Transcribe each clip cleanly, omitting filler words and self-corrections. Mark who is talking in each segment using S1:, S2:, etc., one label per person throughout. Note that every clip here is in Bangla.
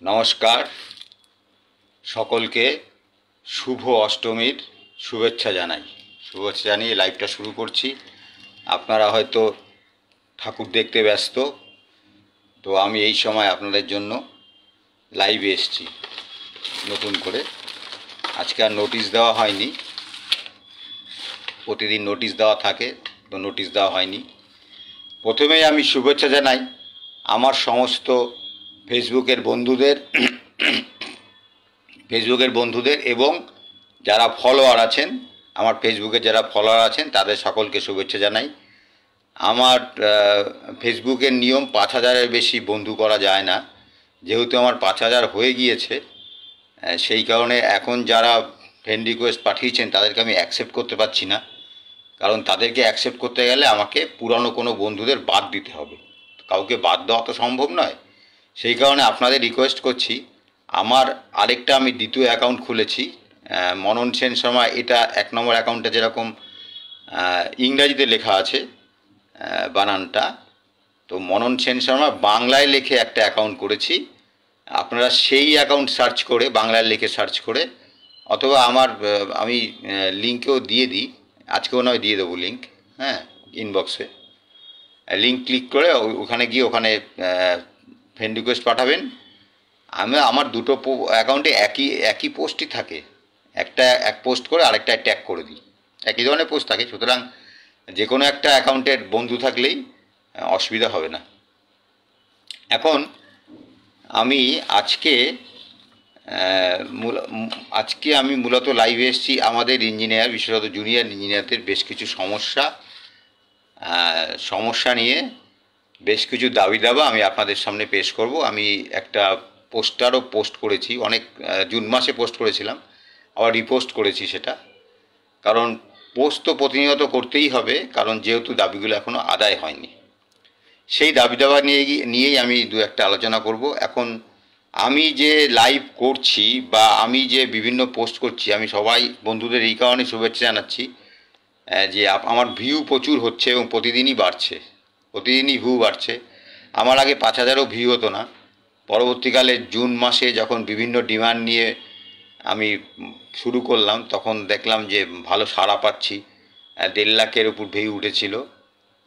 S1: নমস্কার, সকলকে শুভ অষ্টমীর শুভেচ্ছা জানাই। শুভেচ্ছা জানিয়ে লাইভটা শুরু করছি। আপনারা হয়তো ঠাকুর দেখতে ব্যস্ত, তো আমি এই সময় আপনাদের জন্য লাইভে এসেছি নতুন করে। আজকে আর নোটিশ দেওয়া হয়নি, প্রতিদিন নোটিশ দেওয়া থাকে, তো নোটিশ দেওয়া হয়নি। প্রথমেই আমি শুভেচ্ছা জানাই আমার সমস্ত ফেসবুকের বন্ধুদের এবং যারা ফলোয়ার আছেন, আমার ফেসবুকে যারা ফলোয়ার আছেন তাদের সকলকে শুভেচ্ছা জানাই। আমার ফেসবুকের নিয়ম 5000-এর বেশি বন্ধু করা যায় না, যেহেতু আমার 5000 হয়ে গিয়েছে। সেই কারণে এখন যারা ফ্রেন্ড রিকোয়েস্ট পাঠিয়েছেন তাদেরকে আমি অ্যাকসেপ্ট করতে পারছি না, কারণ তাদেরকে অ্যাকসেপ্ট করতে গেলে আমাকে পুরানো কোনো বন্ধুদের বাদ দিতে হবে। কাউকে বাদ দেওয়া তো সম্ভব নয়। সেই কারণে আপনাদের রিকোয়েস্ট করছি, আমার আরেকটা আমি দ্বিতীয় অ্যাকাউন্ট খুলেছি, মনন সেন শর্মা। এটা 1 নম্বর অ্যাকাউন্টে যেরকম ইংরাজিতে লেখা আছে বানানটা, তো মনন সেন শর্মা বাংলায় লিখে একটা অ্যাকাউন্ট করেছি। আপনারা সেই অ্যাকাউন্ট সার্চ করে, বাংলায় লিখে সার্চ করে, অথবা আমি লিঙ্কেও দিয়ে দিই, আজকেও নয় দিয়ে দেবো লিঙ্ক, হ্যাঁ, ইনবক্সে লিঙ্ক ক্লিক করে ওখানে গিয়ে ওখানে ফ্রেন্ড রিকোয়েস্ট পাঠাবেন। আমার দুটো অ্যাকাউন্টে একই পোস্টই থাকে, এক পোস্ট করে আরেকটা ট্যাগ করে দিই, একই ধরনের পোস্ট থাকে। সুতরাং যে কোনো একটা অ্যাকাউন্টের বন্ধু থাকলেই অসুবিধা হবে না। এখন আমি আজকে মূলত লাইভে এসেছি আমাদের ইঞ্জিনিয়ার, বিশেষত জুনিয়র ইঞ্জিনিয়ারদের বেশ কিছু সমস্যা নিয়ে বেশ কিছু দাবি দাবা আমি আপনাদের সামনে পেশ করব। আমি একটা পোস্টারও পোস্ট করেছি, অনেক জুন মাসে পোস্ট করেছিলাম, আবার রিপোস্ট করেছি সেটা, কারণ পোস্ট তো প্রতিনিয়ত করতেই হবে, কারণ যেহেতু দাবিগুলো এখনও আদায় হয়নি। সেই দাবি দাবা নিয়েই আমি দু একটা আলোচনা করব। এখন আমি যে লাইভ করছি বা আমি যে বিভিন্ন পোস্ট করছি, আমি সবাই বন্ধুদের এই কারণে শুভেচ্ছা জানাচ্ছি যে আমার ভিউ প্রচুর হচ্ছে এবং প্রতিদিনই ভিউ বাড়ছে। আমার আগে 5000-ও ভিউ হতো না। পরবর্তীকালে জুন মাসে যখন বিভিন্ন ডিমান্ড নিয়ে আমি শুরু করলাম, তখন দেখলাম যে ভালো সাড়া পাচ্ছি। 1.5 লাখের উপর ভিউ উঠেছিল,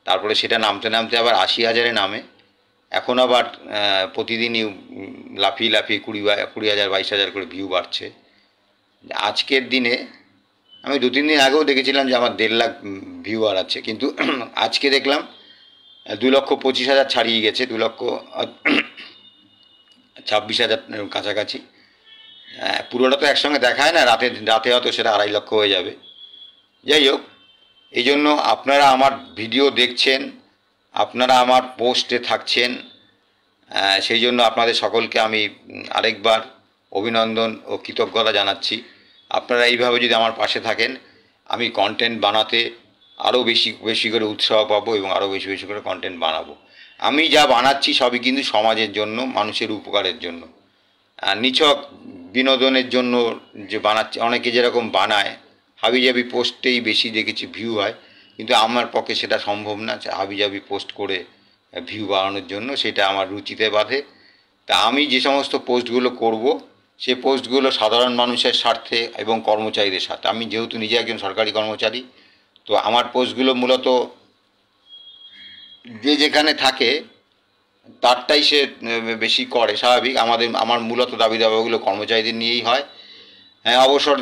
S1: তারপরে সেটা নামতে নামতে আবার 80,000-এ নামে। এখন আবার প্রতিদিনই লাফিয়ে 20,000 22,000 করে ভিউ বাড়ছে। আজকের দিনে আমি 2-3 দিন আগেও দেখেছিলাম যে আমার 1.5 লাখ ভিউয়ার আছে, কিন্তু আজকে দেখলাম 2,25,000 ছাড়িয়ে গেছে, 2,26,000 কাছাকাছি। পুরোটা তো একসঙ্গে দেখায় না, রাতে হয়তো সেটা 2.5 লক্ষ হয়ে যাবে। যাই হোক, এই জন্য আপনারা আমার ভিডিও দেখছেন, আপনারা আমার পোস্টে থাকছেন, সেই জন্য আপনাদের সকলকে আমি আরেকবার অভিনন্দন ও কৃতজ্ঞতা জানাচ্ছি। আপনারা এইভাবে যদি আমার পাশে থাকেন, আমি কন্টেন্ট বানাতে আরও বেশি করে উৎসাহ পাবো এবং আরও বেশি করে কন্টেন্ট বানাবো। আমি যা বানাচ্ছি সবই কিন্তু সমাজের জন্য, মানুষের উপকারের জন্য। নিছক বিনোদনের জন্য যে বানাচ্ছি, অনেকে যেরকম বানায় হাবিজাবি পোস্টেই বেশি দেখেছি ভিউ হয়, কিন্তু আমার পক্ষে সেটা সম্ভব না হাবিজাবি পোস্ট করে ভিউ বাড়ানোর জন্য, সেটা আমার রুচিতে বাধে। তা আমি যে সমস্ত পোস্টগুলো করব, সে পোস্টগুলো সাধারণ মানুষের স্বার্থে এবং কর্মচারীদের স্বার্থে। আমি যেহেতু নিজে একজন সরকারি কর্মচারী, তো আমার পোস্টগুলো মূলত যে যেখানে থাকে তারটাই সে বেশি করে, স্বাভাবিক। আমার মূলত দাবি দাবাগুলো কর্মচারীদের নিয়েই হয়। হ্যাঁ, অবসর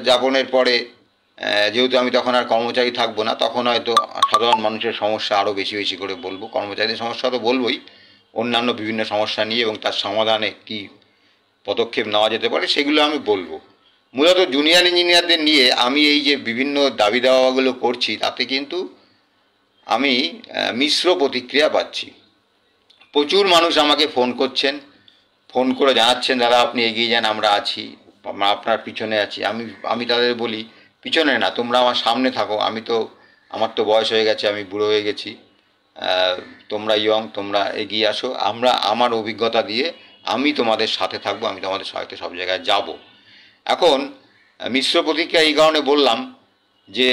S1: যাপনের পরে যেহেতু আমি তখন আর কর্মচারী থাকবো না, তখন হয়তো সাধারণ মানুষের সমস্যা আরও বেশি করে বলবো। কর্মচারীদের সমস্যা তো বলবোই, অন্যান্য বিভিন্ন সমস্যা নিয়ে এবং তার সমাধানে কী পদক্ষেপ নেওয়া যেতে পারে সেগুলো আমি বলবো। মূলত জুনিয়র ইঞ্জিনিয়ারদের নিয়ে আমি এই যে বিভিন্ন দাবি দাওয়াগুলো করছি, তাতে কিন্তু আমি মিশ্র প্রতিক্রিয়া পাচ্ছি। প্রচুর মানুষ আমাকে ফোন করছেন, ফোন করে জানাচ্ছেন, দাদা আপনি এগিয়ে যান, আমরা আছি, আপনার পিছনে আছি। আমি তাদের বলি, পিছনে না, তোমরা আমার সামনে থাকো। আমার তো বয়স হয়ে গেছে, আমি বুড়ো হয়ে গেছি, তোমরা ইয়ং, তোমরা এগিয়ে আসো। আমার অভিজ্ঞতা দিয়ে আমি তোমাদের সাথে থাকবো, আমি তোমাদের সাথে সব জায়গায় যাব। এখন মিশ্র প্রতিক্রিয়া এই কারণে বললাম যে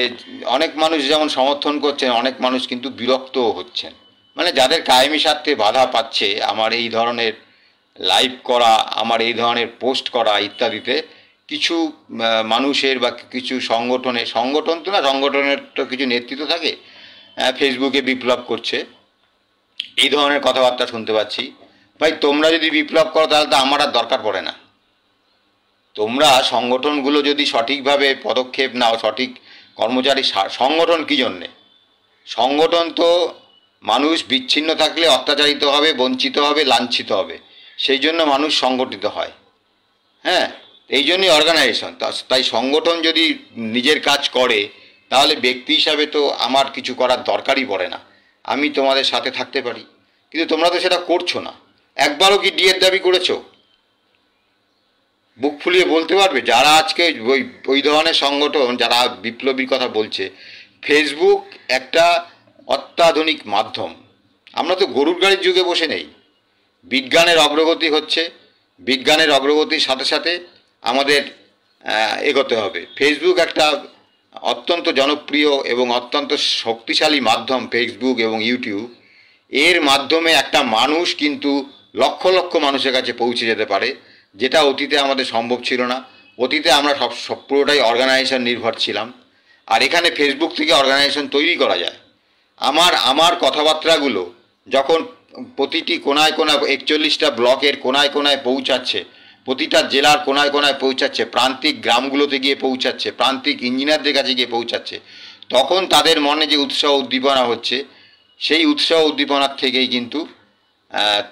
S1: অনেক মানুষ যেমন সমর্থন করছেন, অনেক মানুষ কিন্তু বিরক্তও হচ্ছেন। মানে যাদের কায়েমি স্বার্থে বাধা পাচ্ছে আমার এই ধরনের লাইভ করা, আমার এই ধরনের পোস্ট করা ইত্যাদিতে কিছু মানুষের বা কিছু সংগঠন তো না, সংগঠনের তো কিছু নেতৃত্ব থাকে, ফেসবুকে বিপ্লব করছে, এই ধরনের কথাবার্তা শুনতে পাচ্ছি। ভাই তোমরা যদি বিপ্লব করো তাহলে তো আমার আর দরকার পড়ে না। তোমরা সংগঠনগুলো যদি সঠিকভাবে পদক্ষেপ নাও, সঠিক কর্মচারী, সংগঠন কী জন্যে? সংগঠন তো মানুষ বিচ্ছিন্ন থাকলে অত্যাচারিত হবে, বঞ্চিত হবে, লাঞ্ছিত হবে, সেই জন্য মানুষ সংগঠিত হয়। হ্যাঁ, এই জন্যই অর্গানাইজেশন। তাই সংগঠন যদি নিজের কাজ করে তাহলে ব্যক্তি হিসাবে তো আমার কিছু করার দরকারই পড়ে না, আমি তোমাদের সাথে থাকতে পারি। কিন্তু তোমরা তো সেটা করছো না। একবারও কি ডিএর দাবি করেছো? বুক ফুলিয়ে বলতে পারবে যারা আজকে ওই ধরনের সংগঠন যারা বিপ্লবীর কথা বলছে? ফেসবুক একটা অত্যাধুনিক মাধ্যম। আমরা তো গরুর গাড়ির যুগে বসে নেই। বিজ্ঞানের অগ্রগতি হচ্ছে, বিজ্ঞানের অগ্রগতির সাথে সাথে আমাদের এগোতে হবে। ফেসবুক একটা অত্যন্ত জনপ্রিয় এবং অত্যন্ত শক্তিশালী মাধ্যম, ফেসবুক এবং ইউটিউব। এর মাধ্যমে একটা মানুষ কিন্তু লক্ষ লক্ষ মানুষের কাছে পৌঁছে যেতে পারে, যেটা অতীতে আমাদের সম্ভব ছিল না। অতীতে আমরা সব পুরোটাই অর্গানাইজেশন নির্ভর ছিলাম, আর এখানে ফেসবুক থেকে অর্গানাইজেশন তৈরি করা যায়। আমার কথাবার্তাগুলো যখন প্রতিটি কোনায় কোনায় 41টা ব্লকের কোনায় কোনায় পৌঁছাচ্ছে, প্রতিটা জেলার কোনায় কোনায় পৌঁছাচ্ছে, প্রান্তিক গ্রামগুলোতে গিয়ে পৌঁছাচ্ছে, প্রান্তিক ইঞ্জিনিয়ারদের কাছে গিয়ে পৌঁছাচ্ছে, তখন তাদের মনে যে উৎসাহ উদ্দীপনা হচ্ছে, সেই উৎসাহ উদ্দীপনার থেকেই কিন্তু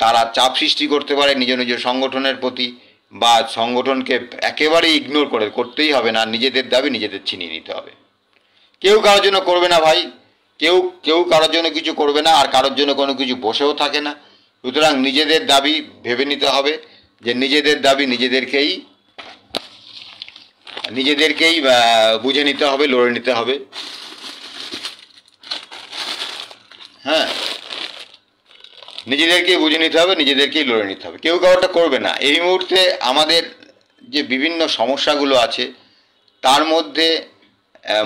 S1: তারা চাপ সৃষ্টি করতে পারে নিজ নিজ সংগঠনের প্রতি, বা সংগঠনকে একেবারেই ইগনোর করতেই হবে না, নিজেদের দাবি নিজেদের ছিনিয়ে নিতে হবে। কেউ কারোর জন্য করবে না ভাই, কেউ কারোর জন্য কিছু করবে না, আর কারোর জন্য কোনো কিছু বসেও থাকে না। সুতরাং নিজেদের দাবি ভেবে নিতে হবে যে নিজেদের দাবি নিজেদেরকেই বুঝে নিতে হবে, লড়ে নিতে হবে। হ্যাঁ, নিজেদেরকেই বুঝে নিতে হবে, নিজেদেরকেই লড়ে নিতে হবে, কেউ কারোটা করবে না। এই মুহূর্তে আমাদের যে বিভিন্ন সমস্যাগুলো আছে তার মধ্যে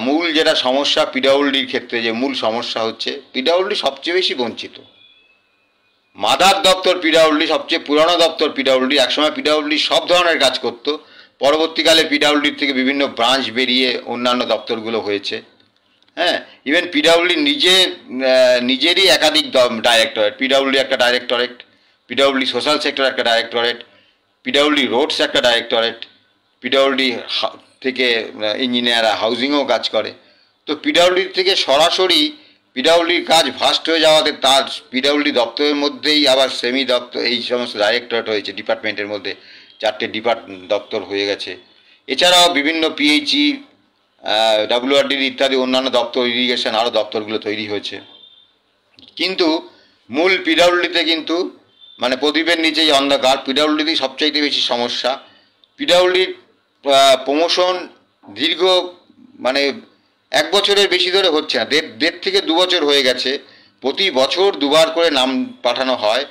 S1: মূল যেটা সমস্যা, পিডব্লিউডির ক্ষেত্রে যে মূল সমস্যা হচ্ছে, পিডব্লিউডি সবচেয়ে বেশি বঞ্চিত। মাদার দপ্তর পিডব্লিউডি, সবচেয়ে পুরানো দপ্তর পিডব্লিউডি। একসময় পিডব্লিউডি সব ধরনের কাজ করতো, পরবর্তীকালে পিডব্লিউডির থেকে বিভিন্ন ব্রাঞ্চ বেরিয়ে অন্যান্য দপ্তরগুলো হয়েছে। হ্যাঁ, ইভেন পিডব্লিউডি নিজেরই একাধিক ডাইরেক্টরেট, পিডব্লিউডি একটা ডাইরেক্টরেট, পিডব্লিউডি সোশ্যাল সেক্টর একটা ডাইরেক্টরেট, পিডব্লিউডি রোডস একটা ডাইরেক্টরেট, পিডব্লিউডি থেকে ইঞ্জিনিয়াররা হাউজিংও কাজ করে। তো পিডব্লিউডি থেকে সরাসরি পিডব্লিউডির কাজ ভাস্ট হয়ে যাওয়াতে তার পিডব্লিউডি দপ্তরের মধ্যেই আবার সেমি দপ্তর, এই সমস্ত ডাইরেক্টরেট হয়েছে, ডিপার্টমেন্টের মধ্যে 4টে দপ্তর হয়ে গেছে। এছাড়াও বিভিন্ন পিএইচই, ডাব্লিউআরডির ইত্যাদি অন্যান্য দপ্তর, ইরিগেশন আরও দপ্তরগুলো তৈরি হয়েছে। কিন্তু মূল পিডব্লিউডিতে কিন্তু মানে প্রদীপের নিচেই অন্ধকার। পিডব্লিউডিতেই সবচাইতে বেশি সমস্যা। পিডব্লিউডির প্রমোশন দীর্ঘ মানে 1 বছরের বেশি ধরে হচ্ছে না, দেড় থেকে 2 বছর হয়ে গেছে। প্রতি বছর 2বার করে নাম পাঠানো হয়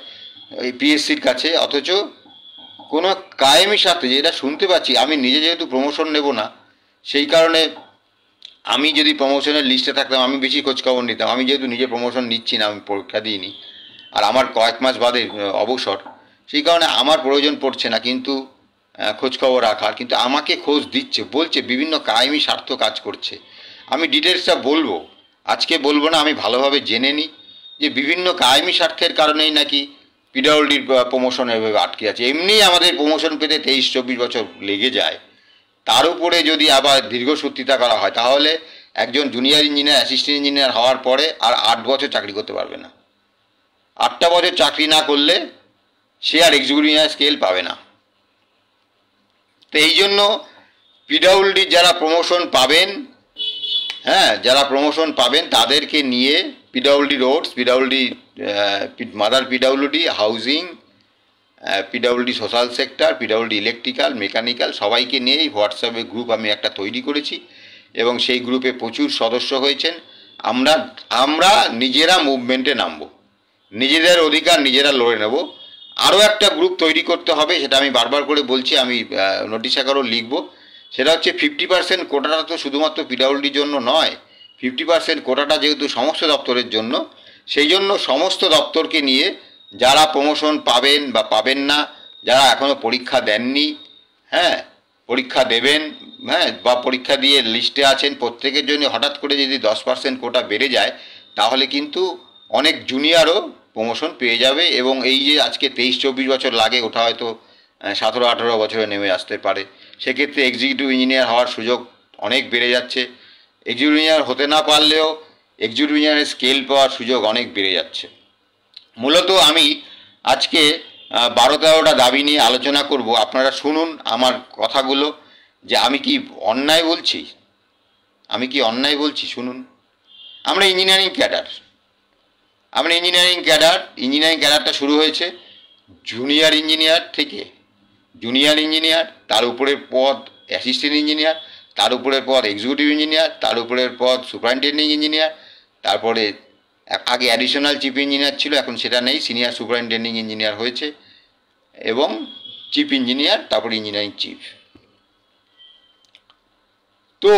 S1: এই পিএসসির কাছে, অথচ কোনো কায়েমি সাথে, যেটা শুনতে পাচ্ছি, আমি নিজে যেহেতু প্রমোশন নেব না, সেই কারণে আমি যদি প্রমোশনের লিস্টে থাকতাম আমি বেশি খোঁজখবর নিতাম। আমি যেহেতু নিজে প্রমোশন নিচ্ছি না, আমি পরীক্ষা দিইনি, আর আমার কয়েক মাস বাদে অবসর, সেই কারণে আমার প্রয়োজন পড়ছে না কিন্তু খোঁজখবর রাখার। কিন্তু আমাকে খোঁজ দিচ্ছে, বলছে বিভিন্ন কায়েমি স্বার্থ কাজ করছে। আমি ডিটেলসটা বলবো, আজকে বলবো না, আমি ভালোভাবে জেনে নিই যে বিভিন্ন কায়েমি স্বার্থের কারণেই নাকি পিডব্লিউডির প্রমোশন এভাবে আটকে আছে। এমনিই আমাদের প্রমোশন পেতে 23-24 বছর লেগে যায়, তার উপরে যদি আবার দীর্ঘসূত্রিতা করা হয় তাহলে একজন জুনিয়র ইঞ্জিনিয়ার, অ্যাসিস্ট্যান্ট ইঞ্জিনিয়ার হওয়ার পরে আর 8 বছর চাকরি করতে পারবে না। 8টা বছর চাকরি না করলে সে আর এক্সিকিউটিভ ইঞ্জিনিয়ার স্কেল পাবে না। তো এই জন্য পিডব্লিউডির যারা প্রমোশন পাবেন, হ্যাঁ, যারা প্রমোশন পাবেন তাদেরকে নিয়ে PWD roads, PWD mother PWD housing, PWD social sector, PWD electrical, mechanical, সবাইকে নিয়েই হোয়াটসঅ্যাপে গ্রুপ আমি একটা তৈরি করেছি এবং সেই গ্রুপে প্রচুর সদস্য হয়েছেন। আমরা নিজেরা মুভমেন্টে নামব, নিজেদের অধিকার নিজেরা লড়ে নেব। আরও একটা গ্রুপ তৈরি করতে হবে, সেটা আমি বারবার করে বলছি, আমি নোটিশ আকারেও লিখব। সেটা হচ্ছে 50% কোটাটা তো শুধুমাত্র পিডব্লিউডির জন্য নয়, 50% কোটাটা যেহেতু সমস্ত দপ্তরের জন্য, সেই জন্য সমস্ত দপ্তরকে নিয়ে যারা প্রমোশন পাবেন বা পাবেন না যারা এখনও পরীক্ষা দেননি, হ্যাঁ পরীক্ষা দেবেন, হ্যাঁ বা পরীক্ষা দিয়ে লিস্টে আছেন, প্রত্যেকের জন্য হঠাৎ করে যদি 10% কোটা বেড়ে যায় তাহলে কিন্তু অনেক জুনিয়রও প্রমোশন পেয়ে যাবে। এবং এই যে আজকে 23-24 বছর লাগে, ওটা হয়তো 17-18 বছরে নেমে আসতে পারে। সেক্ষেত্রে এক্সিকিউটিভ ইঞ্জিনিয়ার হওয়ার সুযোগ অনেক বেড়ে যাচ্ছে। এক্সিকিউটিভ ইঞ্জিনিয়ার হতে না পারলেও এক্সিকিউটিভ ইঞ্জিনিয়ারের স্কেল পাওয়ার সুযোগ অনেক বেড়ে যাচ্ছে। মূলত আমি আজকে 12-13টা দাবি নিয়ে আলোচনা করব। আপনারা শুনুন আমার কথাগুলো, যে আমি কি অন্যায় বলছি, শুনুন। আমরা ইঞ্জিনিয়ারিং ক্যাডারটা শুরু হয়েছে জুনিয়র ইঞ্জিনিয়ার থেকে। জুনিয়র ইঞ্জিনিয়ার, তার উপরের পদ অ্যাসিস্ট্যান্ট ইঞ্জিনিয়ার, তার উপরের পদ এক্সিকিউটিভ ইঞ্জিনিয়ার, তার উপরের পদ সুপারিনটেন্ডিং ইঞ্জিনিয়ার, তারপরে আগে অ্যাডিশনাল চিফ ইঞ্জিনিয়ার ছিল, এখন সেটা নেই, সিনিয়র সুপারিনটেন্ডিং ইঞ্জিনিয়ার হয়েছে, এবং চিফ ইঞ্জিনিয়ার, তারপরে ইঞ্জিনিয়ারিং চিফ। তো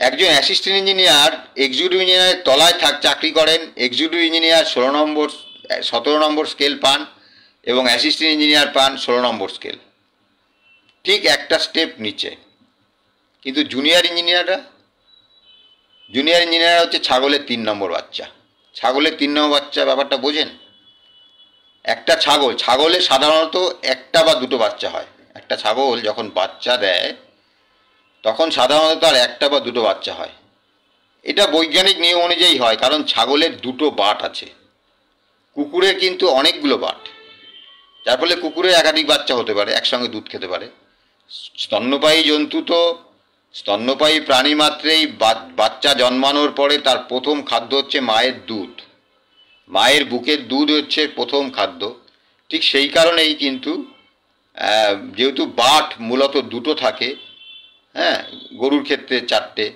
S1: একজন অ্যাসিস্ট্যান্ট ইঞ্জিনিয়ার এক্সিকিউটিভ ইঞ্জিনিয়ারের তলায় চাকরি করেন। এক্সিকিউটিভ ইঞ্জিনিয়ার 17 নম্বর স্কেল পান এবং অ্যাসিস্ট্যান্ট ইঞ্জিনিয়ার পান 16 নম্বর স্কেল, ঠিক একটা স্টেপ নিচে। কিন্তু জুনিয়র ইঞ্জিনিয়ার হচ্ছে ছাগলের 3 নম্বর বাচ্চা। ছাগলের 3 নম্বর বাচ্চা ব্যাপারটা বোঝেন? একটা ছাগলের সাধারণত একটা বা দুটো বাচ্চা হয়। একটা ছাগল যখন বাচ্চা দেয় তখন সাধারণত তার একটা বা দুটো বাচ্চা হয়। এটা বৈজ্ঞানিক নিয়ম অনুযায়ী হয়, কারণ ছাগলের দুটো বাট আছে, কুকুরের কিন্তু অনেকগুলো বাট, যার ফলে কুকুরের একাধিক বাচ্চা হতে পারে, একসঙ্গে দুধ খেতে পারে। স্তন্যপায়ী প্রাণী মাত্রেই বাচ্চা জন্মানোর পরে তার প্রথম খাদ্য হচ্ছে মায়ের দুধ। মায়ের বুকের দুধ হচ্ছে প্রথম খাদ্য। ঠিক সেই কারণেই কিন্তু যেহেতু বাট মূলত দুটো থাকে, হ্যাঁ গরুর ক্ষেত্রে 4টে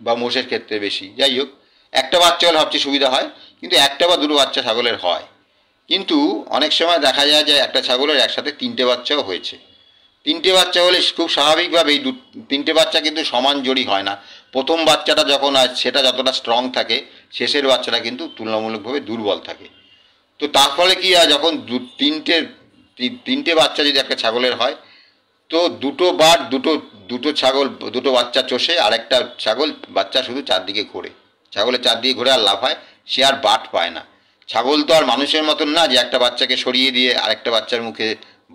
S1: বা মোষের ক্ষেত্রে বেশি, যাই হোক একটা বাচ্চা হলে সবচেয়ে সুবিধা হয়, কিন্তু একটা বা দুটো বাচ্চা ছাগলের হয়। কিন্তু অনেক সময় দেখা যায় যে একটা ছাগলের একসাথে 3টে বাচ্চাও হয়েছে। 3টে বাচ্চা হলে খুব স্বাভাবিকভাবেই 3টে বাচ্চা কিন্তু সমান জড়ি হয় না। প্রথম বাচ্চাটা যখন হয় সেটা যতটা স্ট্রং থাকে, শেষের বাচ্চাটা কিন্তু তুলনামূলকভাবে দুর্বল থাকে। তো তার ফলে কি হয়, যখন তিনটে বাচ্চা যদি একটা ছাগলের হয়, তো দুটো ছাগল দুটো বাচ্চা চষে, আর একটা ছাগল বাচ্চা শুধু চারদিকে ঘোরে, ছাগলের চারদিকে ঘোরে আর লাফায়, সে আর বাট পায় না। ছাগল তো আর মানুষের মতন না যে একটা বাচ্চাকে সরিয়ে দিয়ে আরেকটা বাচ্চার মুখে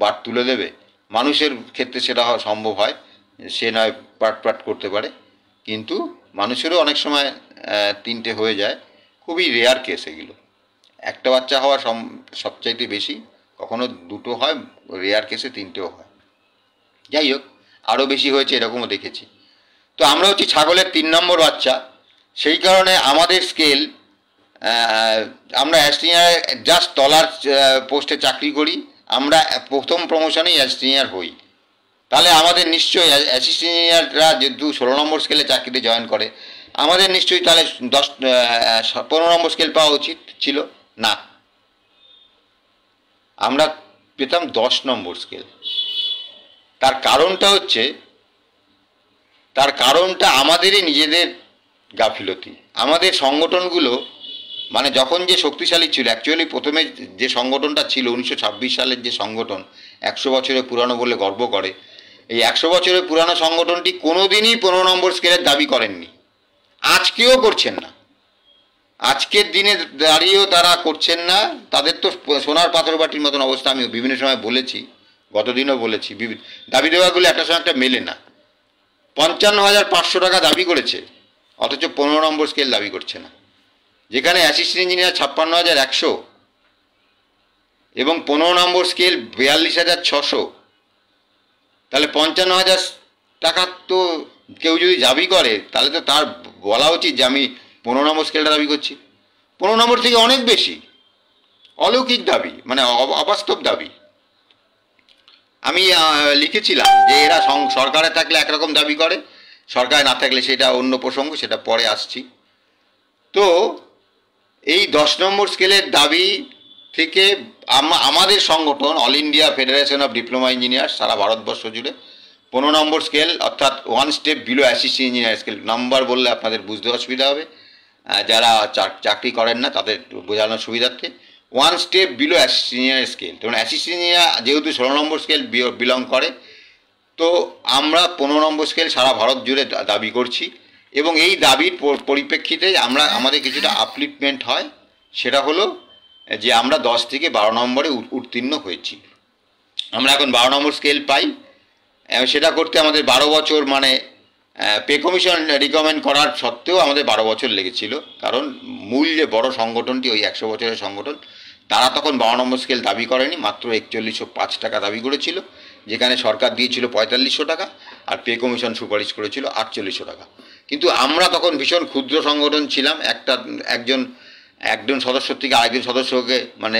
S1: বাট তুলে দেবে। মানুষের ক্ষেত্রে সেটা সম্ভব হয়, সে নয় পাট করতে পারে, কিন্তু মানুষেরও অনেক সময় 3টে হয়ে যায়, খুবই রেয়ার কেস এগুলো। একটা বাচ্চা হওয়ার সবচাইতে বেশি, কখনো দুটো হয়, রেয়ার কেসে 3টেও হয়। যাই হোক, আরও বেশি হয়েছে এরকমও দেখেছি। তো আমরা হচ্ছি ছাগলের 3 নম্বর বাচ্চা। সেই কারণে আমাদের স্কেল, আমরা অ্যাসিস্ট্যান্ট জাস্ট তলার পোস্টে চাকরি করি, আমরা প্রথম প্রমোশনেই অ্যাসিস্ট্যান্ট হই। তাহলে আমাদের নিশ্চয়ই অ্যাসিস্ট্যান্ট ইঞ্জিনিয়াররা যেহেতু 16 নম্বর স্কেলে চাকরিতে জয়েন করে, আমাদের নিশ্চয়ই তাহলে 15 নম্বর স্কেল পাওয়া উচিত ছিল না, আমরা পেতাম 10 নম্বর স্কেল। তার কারণটা আমাদেরই নিজেদের গাফিলতি। আমাদের সংগঠনগুলো মানে যখন যে শক্তিশালী ছিল, অ্যাকচুয়ালি প্রথমে যে সংগঠনটা ছিল 1926 সালের যে সংগঠন, 100 বছরের পুরানো বলে গর্ব করে, এই 100 বছরের পুরানো সংগঠনটি কোনোদিনই 15 নম্বর স্কেলের দাবি করেননি, আজকেও করছেন না। আজকের দিনে দাঁড়িয়েও তারা করছেন না। তাদের তো সোনার পাথর বাটির মতন অবস্থা, আমি বিভিন্ন সময় বলেছি, গতদিনও বলেছি, দাবি দেওয়াগুলো একটা সময় একটা মেলে না। 55,500 টাকা দাবি করেছে, অথচ 15 নম্বর স্কেল দাবি করছে না। যেখানে অ্যাসিস্ট্যান্ট ইঞ্জিনিয়ার 56,100 এবং 15 নম্বর স্কেল 42,600, তাহলে 55,000 টাকা তো কেউ যদি দাবি করে, তাহলে তো তার বলা উচিত যে আমি 15 নম্বর স্কেলটা দাবি করছি। 15 নম্বর থেকে অনেক বেশি, অলৌকিক দাবি, মানে অবাস্তব দাবি। আমি লিখেছিলাম যে এরা সরকারে থাকলে একরকম দাবি করে, সরকারে না থাকলে সেটা অন্য প্রসঙ্গ, সেটা পরে আসছি। তো এই 10 নম্বর স্কেলের দাবি থেকে আমাদের সংগঠন All India Federation of Diploma Engineer সারা ভারতবর্ষ জুড়ে 15 নম্বর স্কেল, অর্থাৎ 1 step below assistant engineer scale, number বললে আপনাদের বুঝতে অসুবিধা হবে, যারা চাকরি করেন না তাদের বোঝানোর সুবিধার্থে 1 step below assistant engineer scale. তখন অ্যাসিস্ট্যান্ট ইঞ্জিনিয়ার যেহেতু 16 নম্বর স্কেল বিলং করে, তো আমরা 15 নম্বর স্কেল সারা ভারত জুড়ে দাবি করছি, এবং এই দাবির পরিপ্রেক্ষিতে আমাদের কিছুটা আপলিফমেন্ট হয়। সেটা হলো যে আমরা 10 থেকে 12 নম্বরে উত্তীর্ণ হয়েছি। আমরা এখন 12 নম্বর স্কেল পাই। সেটা করতে আমাদের 12 বছর, মানে পে কমিশন রিকমেন্ড করার সত্ত্বেও আমাদের 12 বছর লেগেছিল, কারণ মূল যে বড় সংগঠনটি, ওই 100 বছরের সংগঠন, তারা তখন 12 নম্বর স্কেল দাবি করেনি, মাত্র 4105 টাকা দাবি করেছিল, যেখানে সরকার দিয়েছিল 4500 টাকা, আর পে কমিশন সুপারিশ করেছিল 4800 টাকা। কিন্তু আমরা তখন ভীষণ ক্ষুদ্র সংগঠন ছিলাম, একজন সদস্য থেকে আরেকজন সদস্যকে মানে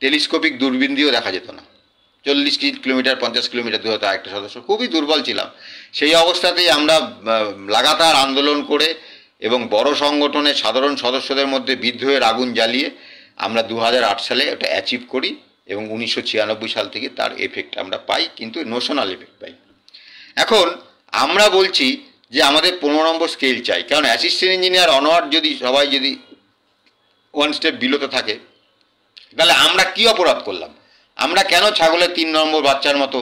S1: টেলিস্কোপিক দূরবীন দিয়েও দেখা যেত না। 40 কিলোমিটার 50 কিলোমিটার দূরে হতো একটা সদস্য, খুবই দুর্বল ছিলাম। সেই অবস্থাতেই আমরা লাগাতার আন্দোলন করে এবং বড় সংগঠনের সাধারণ সদস্যদের মধ্যে বিদ্রোহের আগুন জ্বালিয়ে আমরা 2008 সালে ওটা অ্যাচিভ করি, এবং 1996 সাল থেকে তার এফেক্ট আমরা পাই, কিন্তু নোশনাল এফেক্ট পাই। এখন আমরা বলছি যে আমাদের 15 নম্বর স্কেল চাই, কারণ অ্যাসিস্ট্যান্ট ইঞ্জিনিয়ার অনওয়ার্ড যদি সবাই যদি 1 স্টেপ বিলোতে থাকে, তাহলে আমরা কি অপরাধ করলাম? আমরা কেন ছাগলের 3 নম্বর বাচ্চার মতো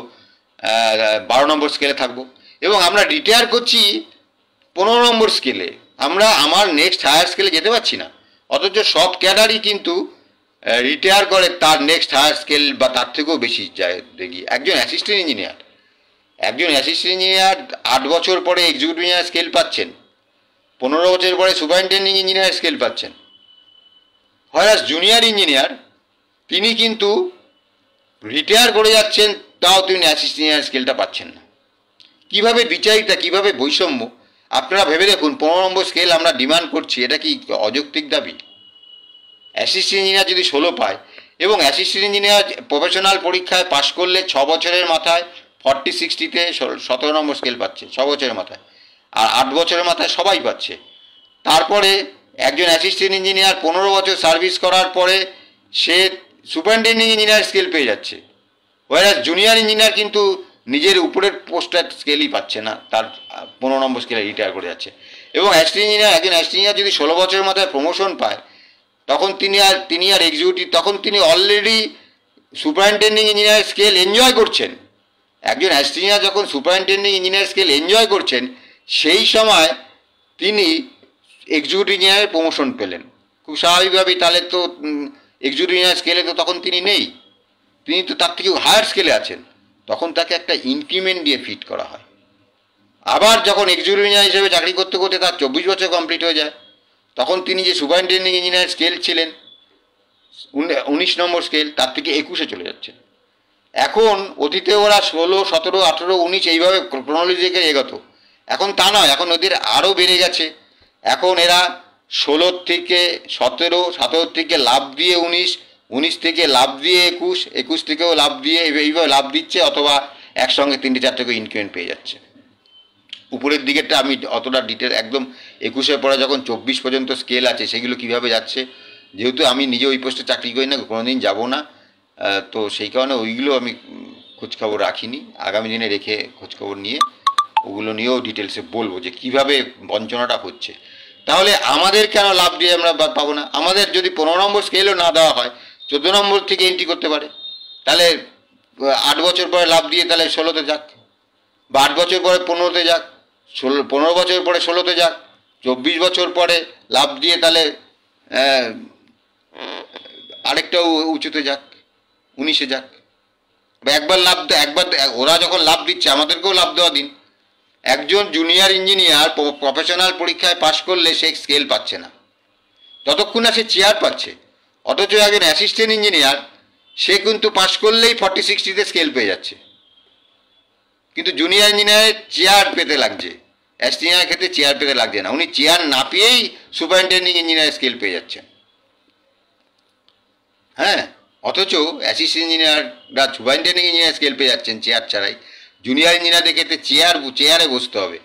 S1: 12 নম্বর স্কেলে থাকবো? এবং আমরা রিটায়ার করছি 15 নম্বর স্কেলে, আমার নেক্সট হায়ার স্কেলে যেতে পারছি না। অথচ সব ক্যাডারই কিন্তু রিটায়ার করে তার নেক্সট হায়ার স্কেল বা তার থেকেও বেশি যায় দেখি। একজন অ্যাসিস্ট্যান্ট ইঞ্জিনিয়ার 8 বছর পরে এক্সিকিউটিভ ইঞ্জিনিয়ার স্কেল পাচ্ছেন, 15 বছর পরে সুপারিনটেন্ডিং ইঞ্জিনিয়ার স্কেল পাচ্ছেন। হয়রাস জুনিয়র ইঞ্জিনিয়ার তিনি কিন্তু রিটায়ার করে যাচ্ছেন, তাও তিনি অ্যাসিস্ট্যান্ট ইঞ্জিনিয়ার স্কেলটা পাচ্ছেন না। কীভাবে বিচারিতা, কীভাবে বৈষম্য? আপনারা ভেবে দেখুন, 15 নম্বর স্কেল আমরা ডিমান্ড করছি, এটা কি অযৌক্তিক দাবি? অ্যাসিস্ট্যান্ট ইঞ্জিনিয়ার যদি 16 পায়, এবং অ্যাসিস্ট্যান্ট ইঞ্জিনিয়ার প্রফেশনাল পরীক্ষায় পাশ করলে 6 বছরের মাথায় 40-60-তে 17 নম্বর স্কেল পাচ্ছে 6 বছরের মাথায়, আর 8 বছরের মাথায় সবাই পাচ্ছে। তারপরে একজন অ্যাসিস্ট্যান্ট ইঞ্জিনিয়ার 15 বছর সার্ভিস করার পরে সে সুপারিনটেন্ডিং ইঞ্জিনিয়ার স্কেল পেয়ে যাচ্ছে, ওয়ারাস জুনিয়র ইঞ্জিনিয়ার কিন্তু নিজের উপরের পোস্টার স্কেলই পাচ্ছে না, তার 15 নম্বর স্কেলে রিটায়ার করে যাচ্ছে। এবং একজন অ্যাসিস্ট্যান্ট ইঞ্জিনিয়ার যদি 16 বছরের মাথায় প্রমোশন পায়, তখন তিনি আর এক্সিকিউটিভ, তখন তিনি already superintending engineer scale enjoy করছেন। একজন অ্যাসিস্ট্যান্ট ইঞ্জিনিয়ার যখন সুপারিনটেন্ডিং ইঞ্জিনিয়ার স্কেল এনজয় করছেন, সেই সময় তিনি এক্সিকিউটিভ ইঞ্জিনিয়ারের প্রমোশন পেলেন। খুব স্বাভাবিকভাবেই তাহলে তো এক্সিকিউটিভ ইঞ্জিনিয়ার স্কেলে তো তখন তিনি নেই, তিনি তো তার থেকে হায়ার স্কেলে আছেন। তখন তাকে একটা ইনক্রিমেন্ট দিয়ে ফিট করা হয়। আবার যখন এক্সিকিউটিভ ইঞ্জিনিয়ার হিসেবে চাকরি করতে করতে তার 24 বছর কমপ্লিট হয়ে যায়, তখন তিনি যে সুপারিনটেন্ডিং ইঞ্জিনিয়ার স্কেল ছিলেন 19 নম্বর স্কেল, তার থেকে 21-এ চলে যাচ্ছেন। এখন অতীতে ওরা 16, 17, 18, 19 এইভাবে ক্রোনোলজিকে এগোত। এখন তা নয়, এখন ওদের আরও বেড়ে গেছে। এখন এরা 16 থেকে 17, 17 থেকে লাভ দিয়ে 19, 19 থেকে লাভ দিয়ে 21, 21 থেকেও লাভ দিয়ে এইভাবে লাভ দিচ্ছে, অথবা একসঙ্গে 3-4 থেকে ইনক্রিমেন্ট পেয়ে যাচ্ছে। উপরের দিকেরটা আমি অতটা ডিটেল একদম 21-এর পরে যখন 24 পর্যন্ত স্কেল আছে, সেগুলো কিভাবে যাচ্ছে, যেহেতু আমি নিজে ওই পোস্টে চাকরি করি না, কোনোদিন যাব না, তো সেই কারণে ওইগুলো আমি খোঁজখবর রাখিনি। আগামী দিনে রেখে খোঁজখবর নিয়ে ওগুলো নিয়েও ডিটেলসে বলবো যে কীভাবে বঞ্চনাটা হচ্ছে। তাহলে আমাদের কেন লাভ দিয়ে আমরা পাবো না? আমাদের যদি 15 নম্বর স্কেলও না দেওয়া হয়, 14 নম্বর থেকে এন্ট্রি করতে পারে, তাহলে 8 বছর পরে লাভ দিয়ে তাহলে 16-তে যাক, বা 8 বছর পরে 15-তে যাক, 15 বছর পরে 16-তে যাক, 24 বছর পরে লাভ দিয়ে তাহলে আরেকটা উঁচুতে যাক, 19-এ যাক। একবার ওরা যখন লাভ দিচ্ছে, আমাদেরকেও লাভ দেওয়া দিন। একজন জুনিয়র ইঞ্জিনিয়ার প্রফেশনাল পরীক্ষায় পাশ করলে সে স্কেল পাচ্ছে না, ততক্ষণ না সে চেয়ার পাচ্ছে। অথচ একজন অ্যাসিস্ট্যান্ট ইঞ্জিনিয়ার সে কিন্তু পাশ করলেই 40-60-তে স্কেল পেয়ে যাচ্ছে, কিন্তু জুনিয়র ইঞ্জিনিয়ারের চেয়ার পেতে লাগছে, অ্যাসিস্ট্যান্ট ইঞ্জিনিয়ারের ক্ষেত্রে চেয়ার পেতে লাগছে না, উনি চেয়ার না পেয়েই সুপারিনটেন্ডিং ইঞ্জিনিয়ার স্কেল পেয়ে যাচ্ছেন। হ্যাঁ, অথচ অ্যাসিস্ট্যান্ট ইঞ্জিনিয়াররা সুপারিনটেন্ডিং ইঞ্জিনিয়ার স্কেল পেয়ে যাচ্ছেন চেয়ার ছাড়াই। জুনিয়র ইঞ্জিনিয়ারদের ক্ষেত্রে চেয়ারে বসতে হবে,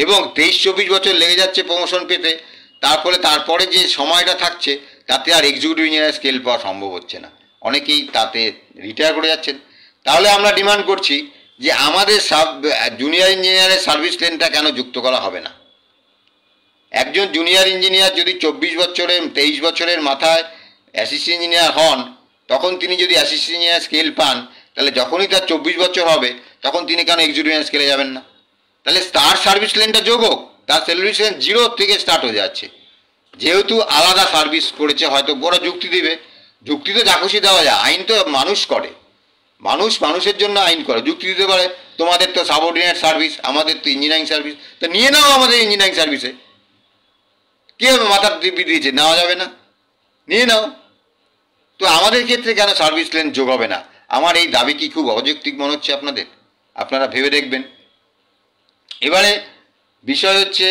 S1: এবং 23-24 বছর লেগে যাচ্ছে প্রমোশন পেতে। তারপরে যে সময়টা থাকছে, তাতে আর এক্সিকিউটিভ ইঞ্জিনিয়ার স্কেল পাওয়া সম্ভব হচ্ছে না, অনেকেই তাতে রিটায়ার করে যাচ্ছেন। তাহলে আমরা ডিমান্ড করছি যে আমাদের জুনিয়র ইঞ্জিনিয়ারের সার্ভিস লেনটা কেন যুক্ত করা হবে না? একজন জুনিয়র ইঞ্জিনিয়ার যদি 24 বছরের 23 বছরের মাথায় অ্যাসিস্ট্যান্ট ইঞ্জিনিয়ার হন, তখন তিনি যদি অ্যাসিস্ট্যান্ট ইঞ্জিনিয়ার স্কেল পান, তাহলে যখনই তার 24 বছর হবে তখন তিনি কেন এক্সিকিউটিভ স্কেলে যাবেন না? তাহলে তার সার্ভিস লেনটা যোগ হোক, তার সার্ভিস লেন 0 থেকে স্টার্ট হয়ে যাচ্ছে। যেহেতু আলাদা সার্ভিস করেছে, হয়তো বড় যুক্তি দেবে, যুক্তি তো যা খুশি দেওয়া যায়, আইন তো মানুষ করে, মানুষ মানুষের জন্য আইন করে, যুক্তি দিতে পারে তোমাদের তো সাবঅর্ডিনেট সার্ভিস, আমাদের তো ইঞ্জিনিয়ারিং সার্ভিস, তো নিয়ে নাও আমাদের ইঞ্জিনিয়ারিং সার্ভিসে। কে মাথার দিব্যি দিয়েছে নেওয়া যাবে না? নিয়ে নাও। তো আমাদের ক্ষেত্রে কেন সার্ভিস লেন যোগ হবে না? আমার এই দাবি কি খুব অযৌক্তিক মনে হচ্ছে আপনাদের? আপনারা ভেবে দেখবেন। এবারে বিষয় হচ্ছে,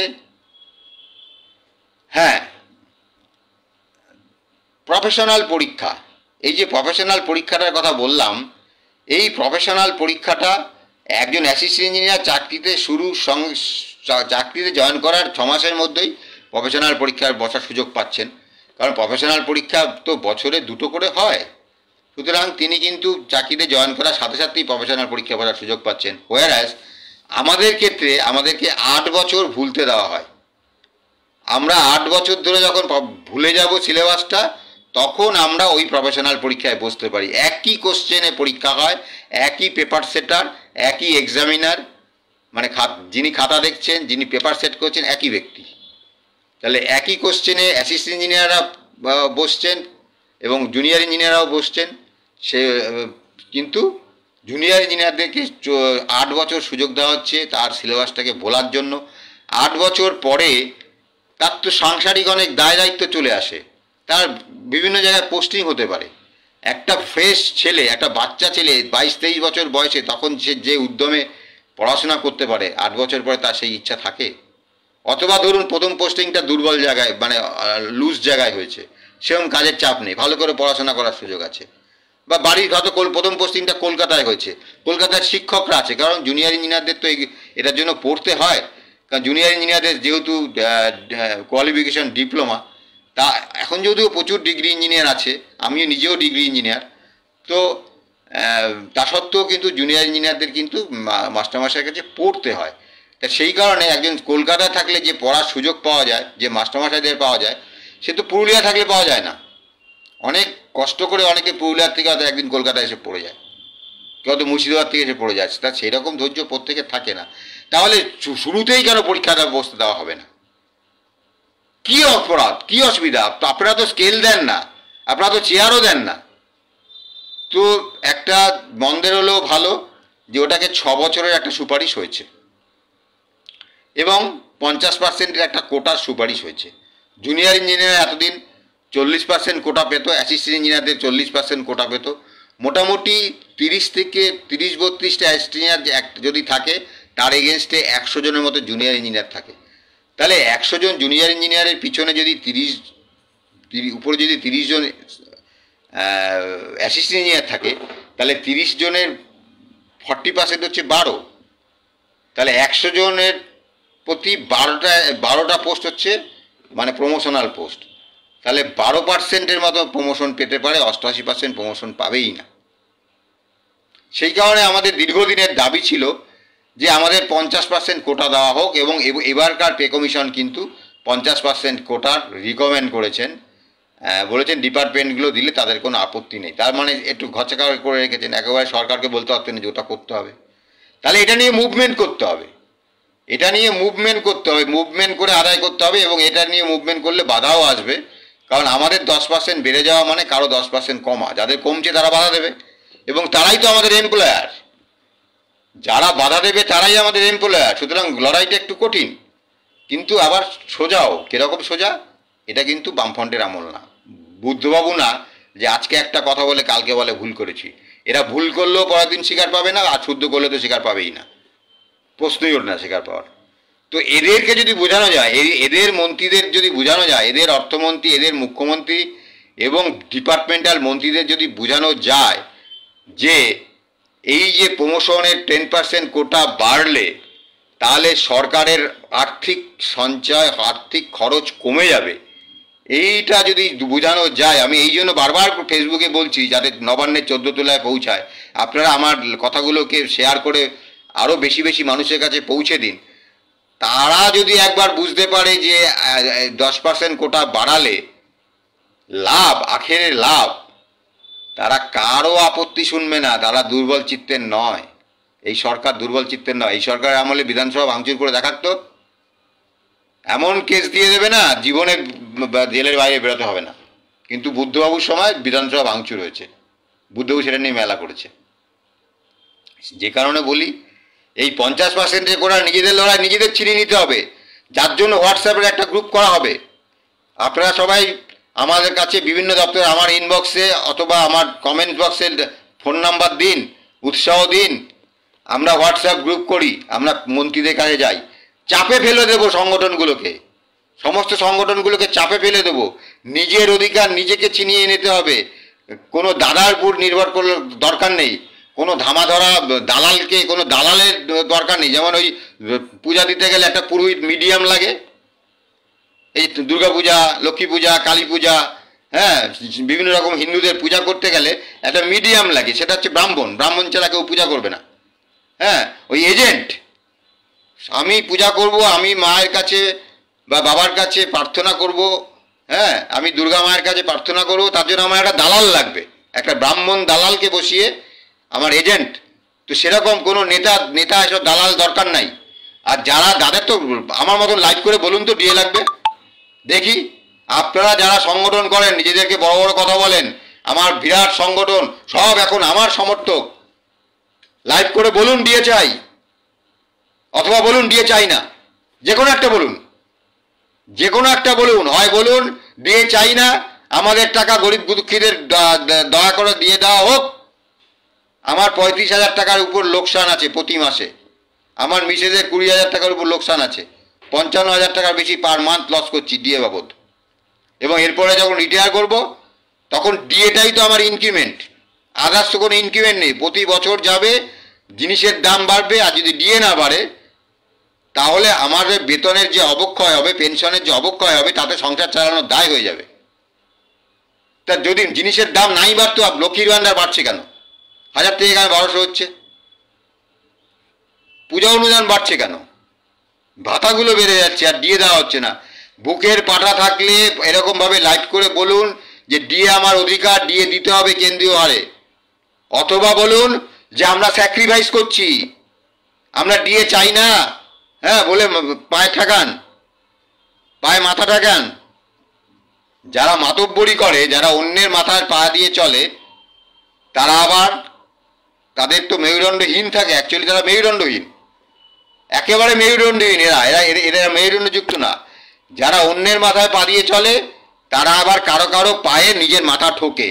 S1: হ্যাঁ, প্রফেশনাল পরীক্ষা। এই যে প্রফেশনাল পরীক্ষাটার কথা বললাম, এই প্রফেশনাল পরীক্ষাটা একজন অ্যাসিস্ট্যান্ট ইঞ্জিনিয়ার চাকরিতে জয়েন করার 6 মাসের মধ্যেই প্রফেশনাল পরীক্ষার বসার সুযোগ পাচ্ছেন। কারণ প্রফেশনাল পরীক্ষা তো বছরে 2টো করে হয়, সুতরাং তিনি কিন্তু চাকরিতে জয়েন করার সাথে সাথেই প্রফেশনাল পরীক্ষা বসার সুযোগ পাচ্ছেন। হোয়ারাস আমাদের ক্ষেত্রে আমাদেরকে 8 বছর ভুলতে দেওয়া হয়। আমরা 8 বছর ধরে যখন ভুলে যাব সিলেবাসটা, তখন আমরা ওই প্রফেশনাল পরীক্ষায় বসতে পারি। একই কোশ্চেনে পরীক্ষা হয়, একই পেপার সেটার, একই এক্সামিনার, মানে যিনি খাতা দেখছেন, যিনি পেপার সেট করছেন, একই ব্যক্তি। তাহলে একই কোশ্চেনে অ্যাসিস্ট্যান্ট ইঞ্জিনিয়াররা বসছেন এবং জুনিয়র ইঞ্জিনিয়াররাও বসছেন। কিন্তু জুনিয়র ইঞ্জিনিয়ারদেরকে 8 বছর সুযোগ দেওয়া হচ্ছে তার সিলেবাসটাকে ভোলার জন্য। 8 বছর পরে তার তো সাংসারিক অনেক দায় দায়িত্ব চলে আসে, তার বিভিন্ন জায়গায় পোস্টিং হতে পারে। একটা ফ্রেশ ছেলে, একটা বাচ্চা ছেলে 22-23 বছর বয়সে, তখন সে যে উদ্যমে পড়াশোনা করতে পারে, 8 বছর পরে তার সেই ইচ্ছা থাকে? অথবা ধরুন প্রথম পোস্টিংটা দুর্বল জায়গায়, মানে লুজ জায়গায় হয়েছে, সেরকম কাজের চাপ নেই, ভালো করে পড়াশোনা করার সুযোগ আছে। বা বাড়ির হয়তো প্রথম পোস্টিংটা কলকাতায় হয়েছে, কলকাতার শিক্ষকরা আছে, কারণ জুনিয়র ইঞ্জিনিয়ারদের তো এটার জন্য পড়তে হয়। কারণ জুনিয়র ইঞ্জিনিয়ারদের যেহেতু কোয়ালিফিকেশন ডিপ্লোমা, তা এখন যদিও প্রচুর ডিগ্রি ইঞ্জিনিয়ার আছে, আমিও নিজেও ডিগ্রি ইঞ্জিনিয়ার, তো তা সত্ত্বেও কিন্তু জুনিয়র ইঞ্জিনিয়ারদের কিন্তু মাস্টারমশাইয়ের কাছে পড়তে হয়। তা সেই কারণে একজন কলকাতায় থাকলে যে পড়ার সুযোগ পাওয়া যায়, যে মাস্টারমশাইদের পাওয়া যায়, সে তো পুরুলিয়া থাকলে পাওয়া যায় না। অনেক কষ্ট করে অনেকে পুরুলিয়ার থেকে হয়তো একদিন কলকাতায় এসে পড়ে যায়, কেউ হয়তো মুর্শিদাবাদ থেকে এসে পড়ে যাচ্ছে, তা সেই রকম ধৈর্য প্রত্যেকের থাকে না। তাহলে শুরুতেই কেন পরীক্ষাটা বসতে দেওয়া হবে না? কি অপরাধ, কি অসুবিধা? আপনারা তো স্কেল দেন না, আপনারা তো চেয়ারও দেন না। তো একটা মন্দের হলেও ভালো যে ওটাকে 6 বছরের একটা সুপারিশ হয়েছে এবং 50% একটা কোটার সুপারিশ হয়েছে। জুনিয়র ইঞ্জিনিয়ার এতদিন 40% কোটা পেত, অ্যাসিস্ট্যান্ট ইঞ্জিনিয়ারদের 40% কোটা পেত। মোটামুটি 30 থেকে 30-32টা অ্যাসিস্ট্যান্ট ইঞ্জিনিয়ার যদি থাকে, তার এগেনস্টে 100 জনের মতো জুনিয়র ইঞ্জিনিয়ার থাকে। তাহলে 100 জন জুনিয়র ইঞ্জিনিয়ারের পিছনে যদি উপরে যদি 30 জন অ্যাসিস্ট্যান্ট ইঞ্জিনিয়ার থাকে, তাহলে 30 জনের 40% হচ্ছে 12। তাহলে 100 জনের প্রতি 12টা পোস্ট হচ্ছে মানে প্রমোশনাল পোস্ট। তাহলে 12%-এর মতো প্রমোশন পেতে পারে, 88% প্রমোশন পাবেই না। সেই কারণে আমাদের দীর্ঘদিনের দাবি ছিল যে আমাদের 50% কোটা দেওয়া হোক, এবং এবারকার পে কমিশন কিন্তু 50% কোটার রিকমেন্ড করেছেন, বলেছেন ডিপার্টমেন্টগুলো দিলে তাদের কোনো আপত্তি নেই। তার মানে একটু ঘচকা করে রেখেছেন, একেবারে সরকারকে বলতে পারতেন যে ওটা করতে হবে। তাহলে এটা নিয়ে মুভমেন্ট করতে হবে, এটা নিয়ে মুভমেন্ট করতে হবে, মুভমেন্ট করে আদায় করতে হবে। এবং এটা নিয়ে মুভমেন্ট করলে বাধাও আসবে, কারণ আমাদের 10% বেড়ে যাওয়া মানে কারো 10% কমা। যাদের কমছে তারা বাধা দেবে, এবং তারাই তো আমাদের এমপ্লয়ার। যারা বাধা দেবে তারাই আমাদের এমপ্লয়ার। সুতরাং লড়াইটা একটু কঠিন, কিন্তু আবার সোজাও। কীরকম সোজা? এটা কিন্তু বামফ্রন্টের আমল না, বুদ্ধবাবু না যে আজকে একটা কথা বলে কালকে বলে ভুল করেছি। এরা ভুল করলেও পরের দিন স্বীকার পাবে না, আর শুদ্ধ করলে তো স্বীকার পাবেই না, প্রশ্নই ওঠে না স্বীকার পাওয়ার। তো এদেরকে যদি বোঝানো যায়, এদের মন্ত্রীদের যদি বোঝানো যায়, এদের অর্থমন্ত্রী, এদের মুখ্যমন্ত্রী এবং ডিপার্টমেন্টাল মন্ত্রীদের যদি বোঝানো যায় যে এই যে প্রমোশনের 10% কোটা বাড়লে তাহলে সরকারের আর্থিক সঞ্চয়, আর্থিক খরচ কমে যাবে, এইটা যদি বোঝানো যায়। আমি এই জন্য বারবার ফেসবুকে বলছি যাতে নবান্নের 14 তলায় পৌঁছায়, আপনারা আমার কথাগুলোকে শেয়ার করে আরও বেশি বেশি মানুষের কাছে পৌঁছে দিন। তারা যদি একবার বুঝতে পারে যে 10% কোটা বাড়ালে লাভ, আখেরে লাভ, তারা কারও আপত্তি শুনবে না, তারা দুর্বল চিত্তের নয়, এই সরকার দুর্বল চিত্তের নয়। এই সরকারের আমলে বিধানসভা ভাঙচুর করে দেখাতো, এমন কেস দিয়ে দেবে না জীবনে জেলের বাইরে বেরোতে হবে না। কিন্তু বুদ্ধবাবুর সময় বিধানসভা ভাঙচুর হয়েছে, বুদ্ধবাবু সেটা নিয়ে মেলা করেছে। যে কারণে বলি, এই 50% করা নিজেদের লড়াই নিজেদের ছিনিয়ে নিতে হবে, যার জন্য হোয়াটসঅ্যাপের একটা গ্রুপ করা হবে। আপনারা সবাই আমাদের কাছে বিভিন্ন দপ্তরে আমার ইনবক্সে অথবা আমার কমেন্ট বক্সে ফোন নাম্বার দিন, উৎসাহ দিন। আমরা হোয়াটসঅ্যাপ গ্রুপ করি, আমরা মন্ত্রীদের কাছে যাই, চাপে ফেলে দেবো সংগঠনগুলোকে, সমস্ত সংগঠনগুলোকে চাপে ফেলে দেবো। নিজের অধিকার নিজেকে ছিনিয়ে নিতে হবে, কোনো দাদার উপর নির্ভর করলে দরকার নেই, কোনো ধামাধরা দালালকে, কোনো দালালের দরকার নেই। যেমন ওই পূজা দিতে গেলে একটা পুরোহিত মিডিয়াম লাগে, এই দুর্গা পূজা, লক্ষ্মী পূজা, কালী পূজা, হ্যাঁ, বিভিন্ন রকম হিন্দুদের পূজা করতে গেলে একটা মিডিয়াম লাগে, সেটা হচ্ছে ব্রাহ্মণ। ব্রাহ্মণ ছাড়া কেউ পূজা করবে না। হ্যাঁ, ওই এজেন্ট, আমি পূজা করব, আমি মায়ের কাছে বা বাবার কাছে প্রার্থনা করব, হ্যাঁ, আমি দুর্গা মায়ের কাছে প্রার্থনা করব, তার জন্য আমার একটা দালাল লাগবে, একটা ব্রাহ্মণ দালালকে বসিয়ে আমার এজেন্ট। তো সেরকম কোনো নেতা এসব দালাল দরকার নাই। আর যারা যাদের, তো আমার মতন লাইভ করে বলুন তো ডিএ লাগবে দেখি। আপনারা যারা সংগঠন করেন, নিজেদেরকে বড় বড় কথা বলেন, আমার বিরাট সংগঠন, সব এখন আমার সমর্থক, লাইভ করে বলুন ডিএ চাই, অথবা বলুন ডিএ চাই না, যে কোনো একটা বলুন, যে কোনো একটা বলুন। হয় বলুন ডিএ চাই না, আমাদের টাকা গরিব দুঃখীদের দয়া করে দিয়ে দেওয়া হোক। আমার 35,000 টাকার উপর লোকসান আছে প্রতি মাসে, আমার মিসেসের 20,000 টাকার উপর লোকসান আছে, 55,000 টাকার বেশি পার মান্থ লস করছি ডিএ বাবদ। এবং এরপরে যখন রিটায়ার করব তখন ডিএটাই তো আমার ইনক্রিমেন্ট, আদার্স তো কোনো ইনক্রিমেন্ট নেই। প্রতি বছর যাবে, জিনিসের দাম বাড়বে, আর যদি ডিএ না বাড়ে তাহলে আমাদের বেতনের যে অবক্ষয় হবে, পেনশনের যে অবক্ষয় হবে, তাতে সংসার চালানোর দায় হয়ে যাবে। তা যদি জিনিসের দাম নাই বাড়তো, লক্ষ্মীর ভাণ্ডার বাড়ছে কেন? 1000 থেকে কেন 1200 হচ্ছে? পূজা অনুদান বাড়ছে কেন? ভাতাগুলো বেড়ে যাচ্ছে আর ডিএ দেওয়া হচ্ছে না। বুকের পাটা থাকলে এরকমভাবে লাইভ করে বলুন যে ডিএ আমার অধিকার, ডিএ দিতে হবে কেন্দ্রীয় হারে। অথবা বলুন যে আমরা স্যাক্রিফাইস করছি, আমরা ডিএ চাই না, হ্যাঁ, বলে পায়ে ঠাকান, পায়ে মাথা ঠাকান। যারা মাতব্বরি করে, যারা অন্যের মাথায় পা দিয়ে চলে, তারা আবার, তাদের তো মেরুদণ্ডহীন থাকে, অ্যাকচুয়ালি তারা মেরুদণ্ডহীন, একেবারে মেরুদণ্ডহীন। এরা মেরুদণ্ডযুক্ত না। যারা অন্যের মাথায় পা দিয়ে চলে তারা আবার কারো কারো পায়ে নিজের মাথা ঠোকে।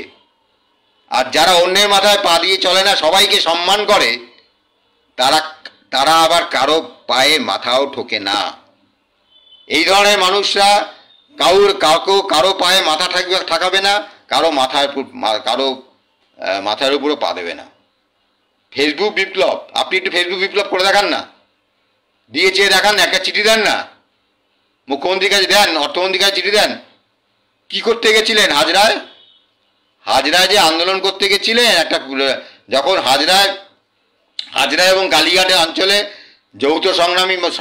S1: আর যারা অন্যের মাথায় পা দিয়ে চলে না, সবাইকে সম্মান করে, তারা আবার কারো পায়ে মাথাও ঠোকে না। এই ধরনের মানুষরা কারো পায়ে মাথা ঠাকাবে না, কারো মাথার উপরে পা দেবে না। ফেসবুক বিপ্লব, আপনি একটু ফেসবুক বিপ্লব করে দেখান না, দিয়ে চেয়ে দেখান না, একটা চিঠি দেন না, মুখ্যমন্ত্রীর কাছে দেন, অর্থমন্ত্রীর কাছে চিঠি দেন। কি করতে গেছিলেন হাজরায় যে আন্দোলন করতে গেছিলেন, একটা যখন হাজরা এবং কালীঘাটের অঞ্চলে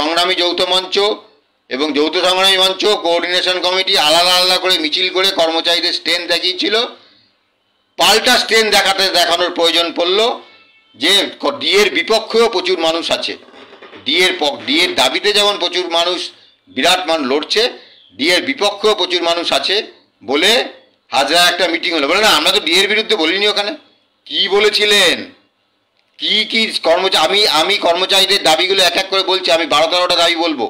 S1: সংগ্রামী যৌথ মঞ্চ এবং যৌথ সংগ্রামী মঞ্চ কোঅর্ডিনেশন কমিটি আলাদা আলাদা করে মিছিল করে কর্মচারীদের স্ট্রেন দেখিয়েছিল। পাল্টা স্ট্রেন দেখানোর প্রয়োজন পড়ল যে ডিএর বিপক্ষেও প্রচুর মানুষ আছে, ডিএর দাবিতে যেমন প্রচুর মানুষ বিরাট লড়ছে, ডিএর বিপক্ষেও প্রচুর মানুষ আছে বলে হাজরা একটা মিটিং হলো। বলে না, আমরা তো ডিএর বিরুদ্ধে বলিনি। ওখানে কি বলেছিলেন, কি আমি কর্মচারীদের দাবিগুলো এক এক করে বলছি। আমি 12-13টা দাবি বলবো।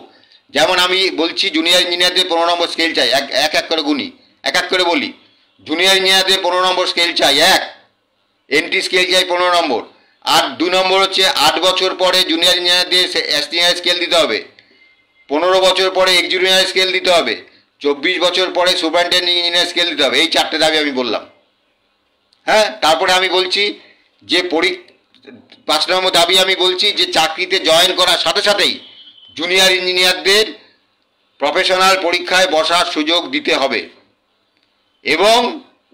S1: যেমন আমি বলছি জুনিয়র ইঞ্জিনিয়ারদের 15 নম্বর স্কেল চাই, এক এক করে গুনি, এক এক করে বলি। জুনিয়র ইঞ্জিনিয়ারদের 15 নম্বর স্কেল চাই, এন্ট্রি স্কেল চাই 15 নম্বর। আর 2 নম্বর হচ্ছে 8 বছর পরে জুনিয়র ইঞ্জিনিয়ারদের এসটিআই স্কেল দিতে হবে, 15 বছর পরে এক্সজুনিয়র স্কেল দিতে হবে, 24 বছর পরে সুপারিনটেন্ডেন্ট ইঞ্জিনিয়ার স্কেল দিতে হবে। এই 4টে দাবি আমি বললাম। হ্যাঁ, তারপরে আমি বলছি যে 5 নম্বর দাবি আমি বলছি যে চাকরিতে জয়েন করার সাথে সাথেই জুনিয়র ইঞ্জিনিয়ারদের প্রফেশনাল পরীক্ষায় বসার সুযোগ দিতে হবে এবং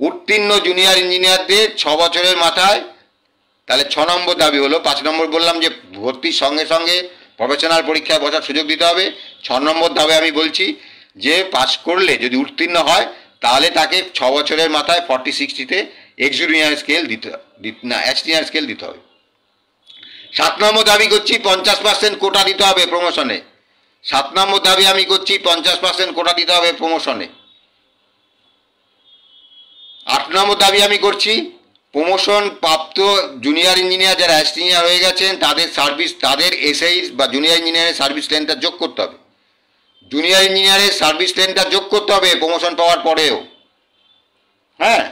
S1: উত্তীর্ণ জুনিয়র ইঞ্জিনিয়ারদের 6 বছরের মাথায়, তাহলে 6 নম্বর দাবি হলো। 5 নম্বর বললাম যে ভর্তির সঙ্গে সঙ্গে প্রফেশনাল পরীক্ষায় বসার সুযোগ দিতে হবে। 6 নম্বর দাবি আমি বলছি যে পাস করলে, যদি উত্তীর্ণ হয়, তাহলে তাকে 6 বছরের মাথায় 40-60-তে এক্সিলিনিয়ার স্কেল না অ্যাস্টিনিয়ার স্কেল দিতে হবে। 7 নম্বর দাবি করছি 50% কোটা দিতে হবে প্রমোশনে। 7 নম্বর দাবি আমি করছি 50% কোটা দিতে হবে প্রমোশনে। 8 নম্বর দাবি আমি করছি প্রমোশন প্রাপ্ত জুনিয়র ইঞ্জিনিয়ার যারা অ্যাস্টিনিয়ার হয়ে গেছেন তাদের এসআই বা জুনিয়র ইঞ্জিনিয়ারের সার্ভিস লেনটা যোগ করতে হবে। জুনিয়র ইঞ্জিনিয়ারের সার্ভিস লেনটা যোগ করতে হবে প্রমোশন পাওয়ার পরেও। হ্যাঁ,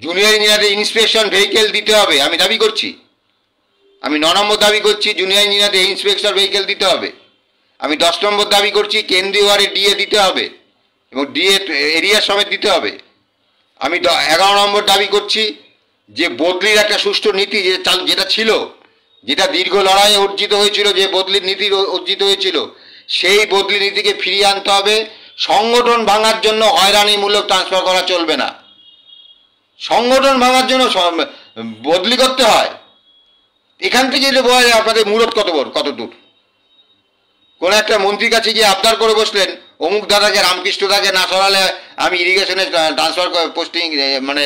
S1: জুনিয়র ইঞ্জিনিয়ারের ইন্সপেকশন ভেহিকেল দিতে হবে আমি দাবি করছি। আমি 9 নম্বর দাবি করছি জুনিয়র ইঞ্জিনিয়ারদের ইন্সপেকশন ভেহিকেল দিতে হবে। আমি 10 নম্বর দাবি করছি কেন্দ্রীয় ওয়ার্ডে ডিএ দিতে হবে এবং ডিএ এরিয়া সমেত দিতে হবে। আমি 11 নম্বর দাবি করছি যে বদলির একটা সুষ্ঠু নীতি যেটা ছিল, যেটা দীর্ঘ লড়াইয়ে অর্জিত হয়েছিল, যে বদলির নীতি অর্জিত হয়েছিল, সেই বদলি নীতিকে ফিরিয়ে আনতে হবে। সংগঠন ভাঙার জন্য হয়রানিমূলক ট্রান্সফার করা চলবে না। সংগঠন ভাঙার জন্য বদলি করতে হয়। এখান থেকে যে বলা যায় আপনাদের মূরত কত দূর। কোনো একটা মন্ত্রীর কাছে গিয়ে আবদার করে বসলেন অমুক দাদাকে রামকৃষ্ণ দাকে না সরালে আমি ইরিগেশনে ট্রান্সফার পোস্টিং মানে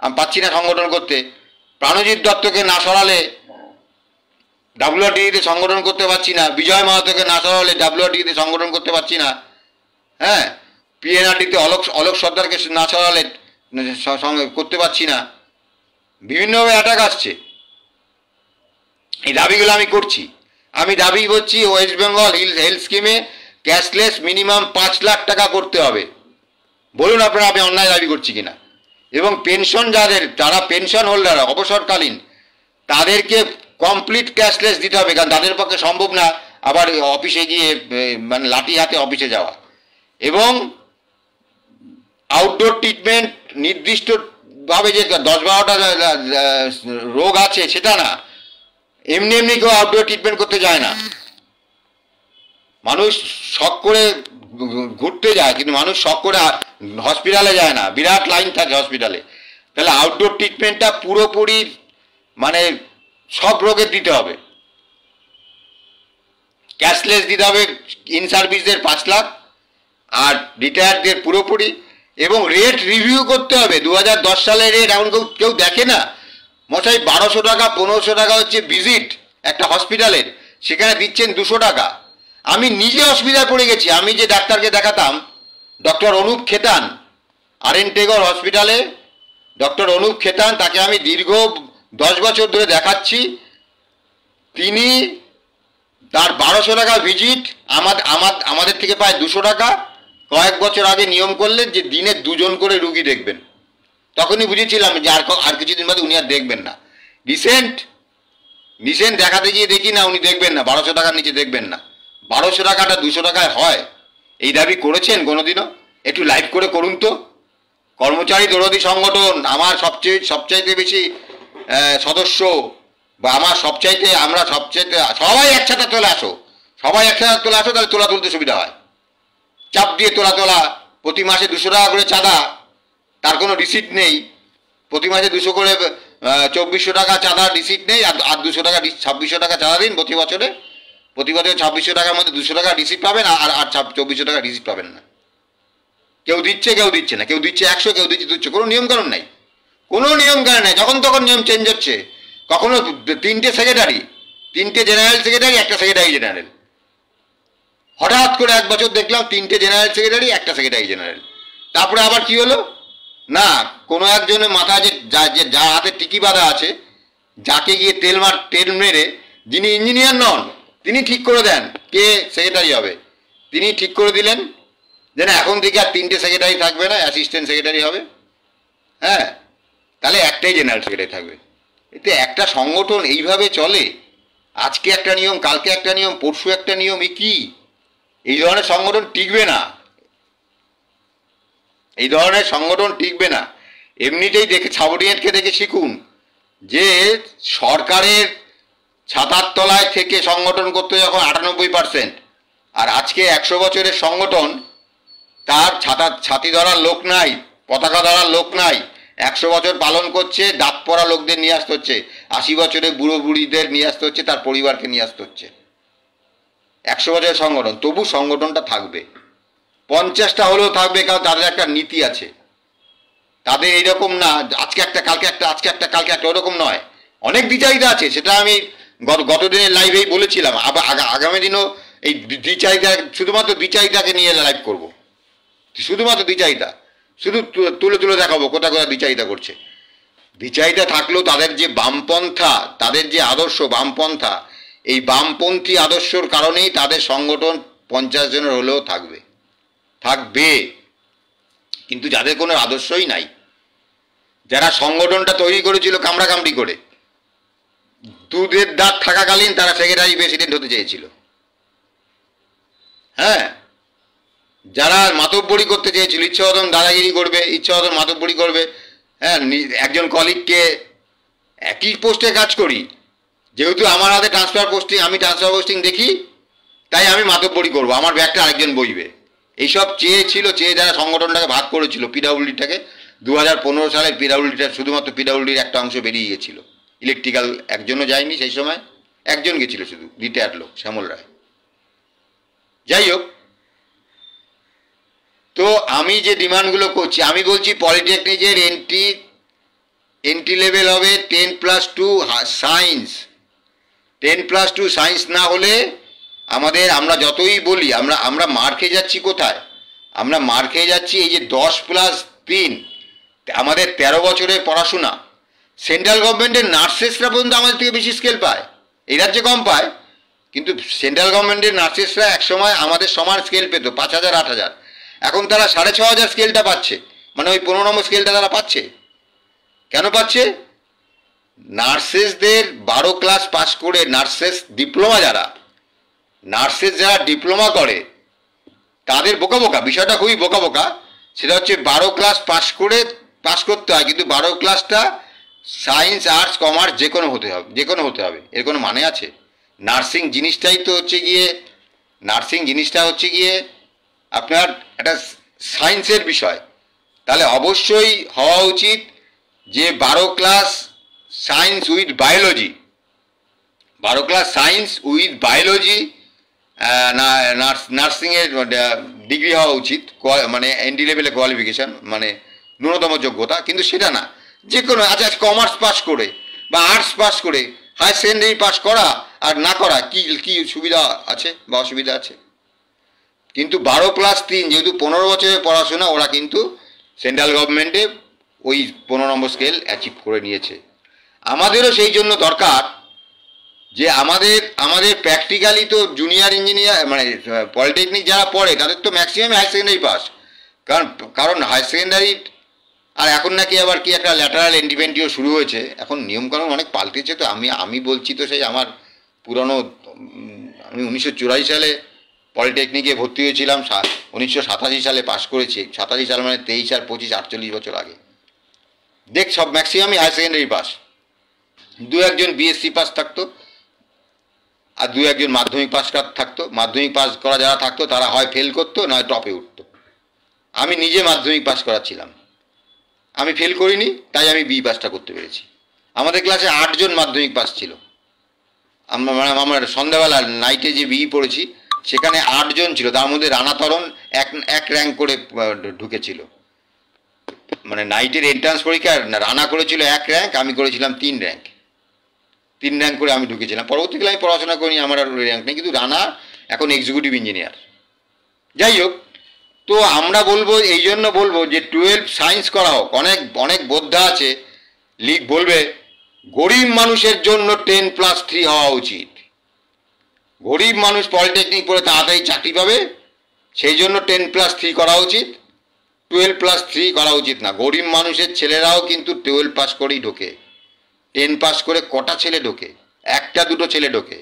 S1: আমি পাচ্ছি না সংগঠন করতে। প্রাণজিৎ দত্তকে না সরালে ডাব্লিউআরডিতে সংগঠন করতে পারছি না। বিজয় মাহাতোকে না সরালে ডাব্লিউআরডিতে সংগঠন করতে পারছি না। হ্যাঁ, পিএনআরডিতে অলোক সর্দারকে না সরালে করতে পারছি না। বিভিন্নভাবে অ্যাটাক আসছে। এই দাবিগুলো আমি করছি। আমি দাবি করছি ওয়েস্ট বেঙ্গল হেলথ স্কিমে ক্যাশলেস মিনিমাম 5 লাখ টাকা করতে হবে। বলুন আপনারা আমি অন্যায় দাবি করছি কিনা। এবং পেনশন যারা পেনশন হোল্ডার অবসরকালীন তাদেরকে কমপ্লিট ক্যাশলেস দিতে হবে, কারণ তাদের পক্ষে সম্ভব না আবার অফিসে গিয়ে মানে লাঠি হাতে অফিসে যাওয়া। এবং আউটডোর ট্রিটমেন্ট নির্দিষ্টভাবে যে 10-12টা রোগ আছে সেটা না, এমনি এমনি কেউ আউটডোর ট্রিটমেন্ট করতে যায় না। মানুষ শখ করে ঘুরতে যায় কিন্তু মানুষ শখ করে হসপিটালে যায় না, বিরাট লাইন থাকে হসপিটালে। তাহলে আউটডোর ট্রিটমেন্টটা পুরোপুরি মানে সব রোগের দিতে হবে, ক্যাশলেস দিতে হবে। ইন সার্ভিসদের 5 লাখ আর রিটায়ার্ডদের পুরোপুরি। এবং রেট রিভিউ করতে হবে। 2010 সালের রেট এখন কেউ দেখে না। মশাই 1200 টাকা 1500 টাকা হচ্ছে ভিজিট একটা হসপিটালের, সেখানে দিচ্ছেন 200 টাকা। আমি নিজে অসুবিধায় পড়ে গেছি। আমি যে ডাক্তারকে দেখাতাম ডক্টর অনুপ খেতান, আরএন টেগর হসপিটালে ডক্টর অনুপ খেতান, তাকে আমি দীর্ঘ 10 বছর ধরে দেখাচ্ছি। তিনি তার 1200 টাকা ভিজিট আমাদের থেকে পায় 200 টাকা। কয়েক বছর আগে নিয়ম করলেন যে দিনে 2 জন করে রুগী দেখবেন। তখনই বুঝেছিলাম যে আর কিছুদিন বাদে উনি আর দেখবেন না। রিসেন্ট দেখাতে গিয়ে দেখি না উনি দেখবেন না, 1200 টাকার নিচে দেখবেন না। 1200 টাকাটা 200 টাকায় হয়? এই দাবি করেছেন কোনোদিনও? একটু লাইভ করে করুন তো। কর্মচারী দরদি সংগঠন, আমার সবচাইতে বেশি সদস্য, বা আমরা সবচাইতে সবাই একসাথে চলে আসো, তাহলে তোলা তুলতে সুবিধা হয়। চাপ দিয়ে তোলা প্রতি মাসে 200 টাকা করে চাঁদা, তার কোনো রিসিট নেই। প্রতি মাসে 200 করে 2400 টাকা চাঁদার রিসিট নেই, আর 200 টাকা 2600 টাকা চাঁদা দিন প্রতি বছরে। 2600 টাকার মধ্যে 200 টাকা রিসিট পাবেন, আর 2400 টাকা রিসিট পাবেন না। কেউ দিচ্ছে কেউ দিচ্ছে না, কেউ দিচ্ছে 100, কেউ দিচ্ছে 200। কোনো নিয়মকানুন নাই, যখন তখন নিয়ম চেঞ্জ হচ্ছে। কখনো 3টে সেক্রেটারি, 3টে জেনারেল সেক্রেটারি, একটা সেক্রেটারি জেনারেল। হঠাৎ করে এক বছর দেখলাম 3টে জেনারেল সেক্রেটারি, একটা সেক্রেটারি জেনারেল। তারপরে আবার কি হলো না, কোনো একজনের মাথায় যার হাতে টিকি বাঁধা আছে, যাকে গিয়ে তেল মেরে, যিনি ইঞ্জিনিয়ার নন, তিনি ঠিক করে দেন কে সেক্রেটারি হবে। তিনি ঠিক করে দিলেন যে না, এখন থেকে আর 3টে সেক্রেটারি থাকবে না, অ্যাসিস্ট্যান্ট সেক্রেটারি হবে। হ্যাঁ, তাহলে একটাই জেনারেল সেক্রেটারি থাকবে। এতে একটা সংগঠন এইভাবে চলে। আজকে একটা নিয়ম, কালকে একটা নিয়ম, পরশু একটা নিয়ম। কি এই ধরনের সংগঠন টিকবে না, এই ধরনের সংগঠন টিকবে না। এমনিতেই সাবঅর্ডিনেটকে দেখে শিখুন যে সরকারের ছাতার তলায় থেকে সংগঠন করতে যখন 98%, আর আজকে 100 বছরের সংগঠন, তার ছাতি ধরার লোক নাই, পতাকা ধরার লোক নাই। 100 বছর পালন করছে, দাঁত পড়া লোকদের নিয়ে আসতে হচ্ছে, 80 বছরের বুড়ো বুড়িদের নিয়ে আসতে হচ্ছে, তার পরিবারকে নিয়ে আসতে হচ্ছে। 100 বছরের সংগঠন, তবু সংগঠনটা থাকবে। 50টা হলেও থাকবে, কারণ তাদের একটা নীতি আছে। তাদের এইরকম না আজকে একটা কালকে একটা, আজকে একটা কালকে একটা, ওরকম নয়। অনেক দ্বিচারিতা আছে, সেটা আমি গত দিনের লাইভেই বলেছিলাম। আবার আগামী দিনও এই দ্বিচারিতা, শুধুমাত্র দ্বিচারিতাকে নিয়ে লাইভ করব, শুধুমাত্র দ্বিচারিতা, শুধু তুলে তুলে দেখাবো কোথা কোথা দ্বিচারিতা করছে। দ্বিচারিতা থাকলেও তাদের যে বামপন্থা, তাদের যে আদর্শ বামপন্থা, এই বামপন্থী আদর্শর কারণেই তাদের সংগঠন 50 জনের হলেও থাকবে। কিন্তু যাদের কোনো আদর্শই নাই, যারা সংগঠনটা তৈরি করেছিল কামড়াকামড়ি করে, দুধের দাঁত থাকাকালীন তারা সেক্রেটারি প্রেসিডেন্ট হতে চেয়েছিল, হ্যাঁ, যারা মাতব্বরি করতে চেয়েছিল, ইচ্ছা মতন দাদাগিরি করবে, ইচ্ছা মতন মাতব্বরি করবে, হ্যাঁ, একজন কলিগকে একই পোস্টে কাজ করি, যেহেতু আমার হাতে ট্রান্সফার পোস্টিং, আমি ট্রান্সফার পোস্টিং দেখি, তাই আমি মাতব্বরি করবো, আমার ব্যাগটা আরেকজন বইবে, এইসব চেয়ে যারা সংগঠনটাকে ভাগ করেছিল, পিডাব্লিউডিটাকে 2015 সালে পিডাব্লিউডিটা, শুধুমাত্র পিডাব্লিউডির একটা অংশ বেরিয়ে গিয়েছিল, ইলেকট্রিক্যাল একজনও যায়নি সেই সময়, একজন গেছিল শুধু, রিটায়ার্ড লোক শ্যামল রায়। যাই হোক, তো আমি যে ডিমান্ডগুলো করছি, আমি বলছি পলিটেকনিকের এন্ট্রি লেভেল হবে 10+2 সায়েন্স। 10+2 সায়েন্স না হলে আমরা যতই বলি, আমরা মার খেয়ে যাচ্ছি কোথায়? আমরা মার খেয়ে যাচ্ছি এই যে 10+3, আমাদের 13 বছরের পড়াশোনা। সেন্ট্রাল গভর্নমেন্টের নার্সেসরা পর্যন্ত আমাদের থেকে বেশি স্কেল পায়, এই রাজ্যে কম পায়, কিন্তু সেন্ট্রাল গভর্নমেন্টের নার্সেসরা একসময় আমাদের সমান স্কেল পেত, 5000 8000, এখন তারা 6500 স্কেলটা পাচ্ছে, মানে ওই 15 নম্বর স্কেলটা তারা পাচ্ছে। কেন পাচ্ছে? নার্সেসদের 12 ক্লাস পাস করে, নার্সেস ডিপ্লোমা যারা ডিপ্লোমা করে তাদের বোকা বিষয়টা খুবই বোকা। সেটা হচ্ছে 12 ক্লাস পাস করতে হয়, কিন্তু 12 ক্লাসটা সায়েন্স আর্টস কমার্স যে কোনো হতে হবে, এর কোনো মানে আছে? নার্সিং জিনিসটা হচ্ছে গিয়ে আপনার একটা সায়েন্সের বিষয়, তাহলে অবশ্যই হওয়া উচিত যে 12 class science with biology, 12 class science with biology নার্সিংয়ের ডিগ্রি হওয়া উচিত, মানে এন্ট্রি লেভেলে কোয়ালিফিকেশান, মানে ন্যূনতম যোগ্যতা। কিন্তু সেটা না, যে কোনো আচ্ছা কমার্স পাস করে বা আর্টস পাস করে হায়ার সেকেন্ডারি পাস করা আর না করা কি সুবিধা আছে বা অসুবিধা আছে? কিন্তু 12+3 যেহেতু 15 বছরের পড়াশোনা, ওরা কিন্তু সেন্ট্রাল গভর্নমেন্টে ওই 15 নম্বর স্কেল অ্যাচিভ করে নিয়েছে। আমাদেরও সেই জন্য দরকার যে আমাদের প্র্যাকটিক্যালি তো জুনিয়র ইঞ্জিনিয়ার, মানে পলিটেকনিক যারা পড়ে তাদের তো ম্যাক্সিমাম হায়ার সেকেন্ডারি পাস, কারণ হায়ার সেকেন্ডারি, আর এখন নাকি আবার কি একটা ল্যাটারাল এন্ট্রিও শুরু হয়েছে, এখন নিয়মকানুন অনেক পাল্টেছে। তো আমি বলছি তো সেই আমার পুরনো, আমি 1984 সালে পলিটেকনিকে ভর্তি হয়েছিলাম, 1987 সালে পাশ করেছি, 87 সাল মানে 23 আর 25 48 বছর আগে। সব ম্যাক্সিমামই higher secondary pass, 2-1 BSc pass থাকতো, আর 2-1 মাধ্যমিক পাস থাকতো। মাধ্যমিক পাস করা যারা থাকতো তারা হয় ফেল করতো, নয় টপে উঠতো। আমি নিজে মাধ্যমিক পাস করাচ্ছিলাম, আমি ফেল করিনি, তাই আমি বি পাসটা করতে পেরেছি। আমাদের ক্লাসে 8 জন মাধ্যমিক পাস ছিল, আমরা সন্ধ্যাবেলা নাইটে যে বি পড়েছি সেখানে 8 জন ছিল, তার মধ্যে রানা তরণ এক র্যাঙ্ক করে ঢুকেছিল, মানে নাইটের এন্ট্রান্স পরীক্ষা রানা করেছিল 1 র্যাঙ্ক, আমি করেছিলাম 3 র্যাঙ্ক করে আমি ঢুকেছিলাম। পরবর্তীকালে আমি পড়াশোনা করিনি, আমার আর র্যাঙ্ক নেই, কিন্তু রানা এখন এক্সিকিউটিভ ইঞ্জিনিয়ার। যাই হোক, তো আমরা বলবো, এই জন্য বলবো যে 12 সায়েন্স করা হোক। অনেক বোদ্ধা আছে বলবে গরিব মানুষের জন্য 10+3 হওয়া উচিত, গরিব মানুষ পলিটেকনিক পড়ে তাড়াতাড়ি চাকরি পাবে, সেই জন্য 10+3 করা উচিত, 12+3 করা উচিত না। গরিব মানুষের ছেলেরাও কিন্তু 12 পাস করেই ঢোকে। 10 পাস করে কটা ছেলে ঢোকে? 1-2 ছেলে ঢোকে।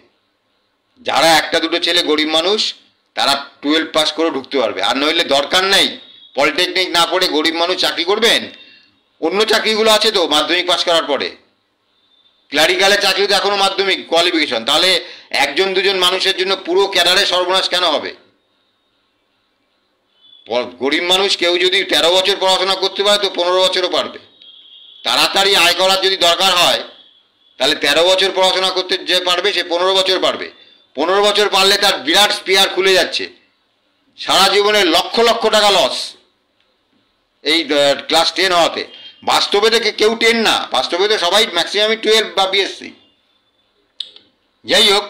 S1: যারা 1-2 ছেলে গরিব মানুষ, তারা 12 পাস করে ঢুকতে পারবে। আর নইলে দরকার নেই, পলিটেকনিক না পড়ে গরিব মানুষ চাকরি করবেন, অন্য চাকরিগুলো আছে তো মাধ্যমিক পাস করার পরে। ক্লারিক্যালের চাকরি তো এখনও মাধ্যমিক কোয়ালিফিকেশন, তাহলে 1-2 মানুষের জন্য পুরো ক্যাডারে সর্বনাশ কেন হবে? গরিব মানুষ কেউ যদি 13 বছর পড়াশোনা করতে পারে তো 15 বছরও পারবে। তাড়াতাড়ি আয় করার যদি দরকার হয় তাহলে 13 বছর পড়াশোনা করতে যে পারবে সে 15 বছর পারবে। 15 বছর পারলে তার বিরাট স্পিয়ার খুলে যাচ্ছে, সারা জীবনে লক্ষ টাকা লস। এই ক্লাস 10 হওয়াতে। বাস্তবে তো কেউ 10 না, বাস্তবে তো সবাই ম্যাক্সিমামই 12 বা বিএসসি। যাই হোক,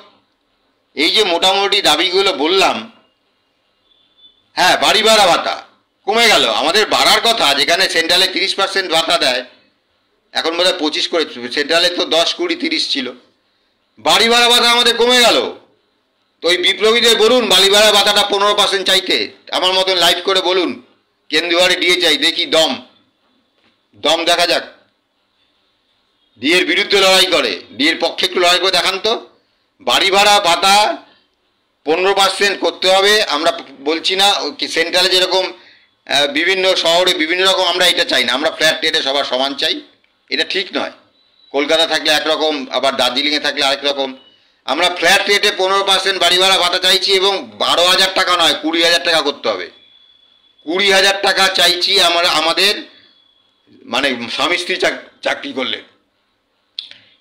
S1: এই যে মোটামুটি দাবিগুলো বললাম, হ্যাঁ বাড়ি ভাড়া ভাতা কমে গেল। আমাদের বাড়ার কথা, যেখানে সেন্ট্রালে 30% ভাতা দেয়, এখন বোধহয় 25 করে, সেন্ট্রালে তো 10, 20, 30 ছিল। বাড়ি ভাড়া ভাতা আমাদের কমে গেল। তো ওই বিপ্লবীদের বলুন বাড়ি ভাড়া ভাতাটা 15% চাইতে, আমার মতন লাইভ করে বলুন কেন্দ্রীয় ডিএ চাই, দেখি দম দেখা যাক। ডিএর বিরুদ্ধে লড়াই করে, ডিএর পক্ষে একটু লড়াই করে দেখান তো। বাড়ি ভাড়া ভাতা 15% করতে হবে। আমরা বলছি না সেন্ট্রালে যেরকম বিভিন্ন শহরে বিভিন্ন রকম, আমরা এটা চাই না। আমরা ফ্ল্যাট রেটে সবার সমান চাই, এটা ঠিক নয়। কলকাতা থাকলে একরকম, আবার দার্জিলিংয়ে থাকলে আরেক রকম। আমরা ফ্ল্যাট রেটে 15% বাড়ি ভাড়া ভাতা চাইছি, এবং 12,000 টাকা নয়, 20,000 টাকা করতে হবে। 20,000 টাকা চাইছি আমরা, আমাদের মানে স্বামী স্ত্রী চাকরি করলে।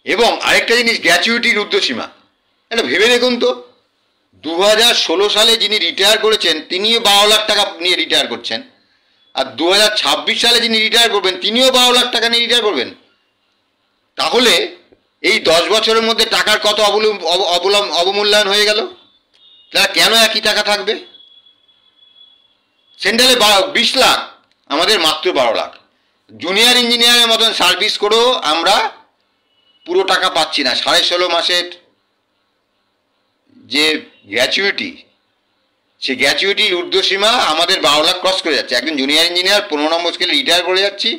S1: এবং আরেকটা জিনিস, গ্র্যাচুইটির ঊর্ধ্বসীমা, এটা ভেবে দেখুন তো। 2016 সালে যিনি রিটায়ার করেছেন তিনিও 12 লাখ টাকা নিয়ে রিটায়ার করছেন, আর 2026 সালে যিনি রিটায়ার করবেন তিনিও 12 লাখ টাকা নিয়ে রিটায়ার করবেন। তাহলে এই 10 বছরের মধ্যে টাকার কত অবমূল্যায়ন হয়ে গেল। তারা কেন একই টাকা থাকবে? সেন্ট্রালে 20 লাখ, আমাদের মাত্র 12 লাখ। জুনিয়র ইঞ্জিনিয়ারের মতন সার্ভিস করেও আমরা পুরো টাকা পাচ্ছি না। 16.5 মাসের যে গ্র্যাচুইটি, সে গ্র্যাচুইটির ঊর্ধ্বসীমা আমাদের 12 লাখ ক্রস করে যাচ্ছে। একজন জুনিয়র ইঞ্জিনিয়ার 15 নম্বর স্কেলে রিটায়ার করে যাচ্ছি,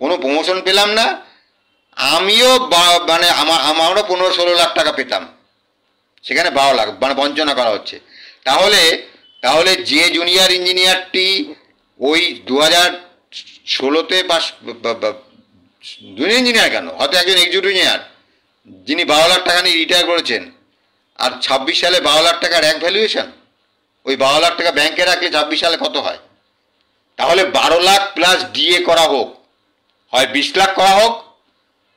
S1: কোনো প্রমোশন পেলাম না। আমিও মানে আমরা 15-16 লাখ টাকা পেতাম, সেখানে 12 লাখ, মানে বঞ্চনা করা হচ্ছে। তাহলে যে জুনিয়র ইঞ্জিনিয়ারটি ওই 2016-তে পাস, জুনিয়র ইঞ্জিনিয়ার কেন, হয়তো একজন এক্সিকিউটিভ ইঞ্জিনিয়ার যিনি 12 লাখ টাকা নিয়ে রিটায়ার করেছেন, আর 26 সালে 12 লাখ টাকা র্যাঙ্ক ভ্যালুয়েশন, ওই 12 লাখ টাকা ব্যাংকে রাখলে 26 সালে কত হয়? তাহলে 12 লাখ প্লাস ডিএ করা হোক, হয় 20 লাখ করা হোক,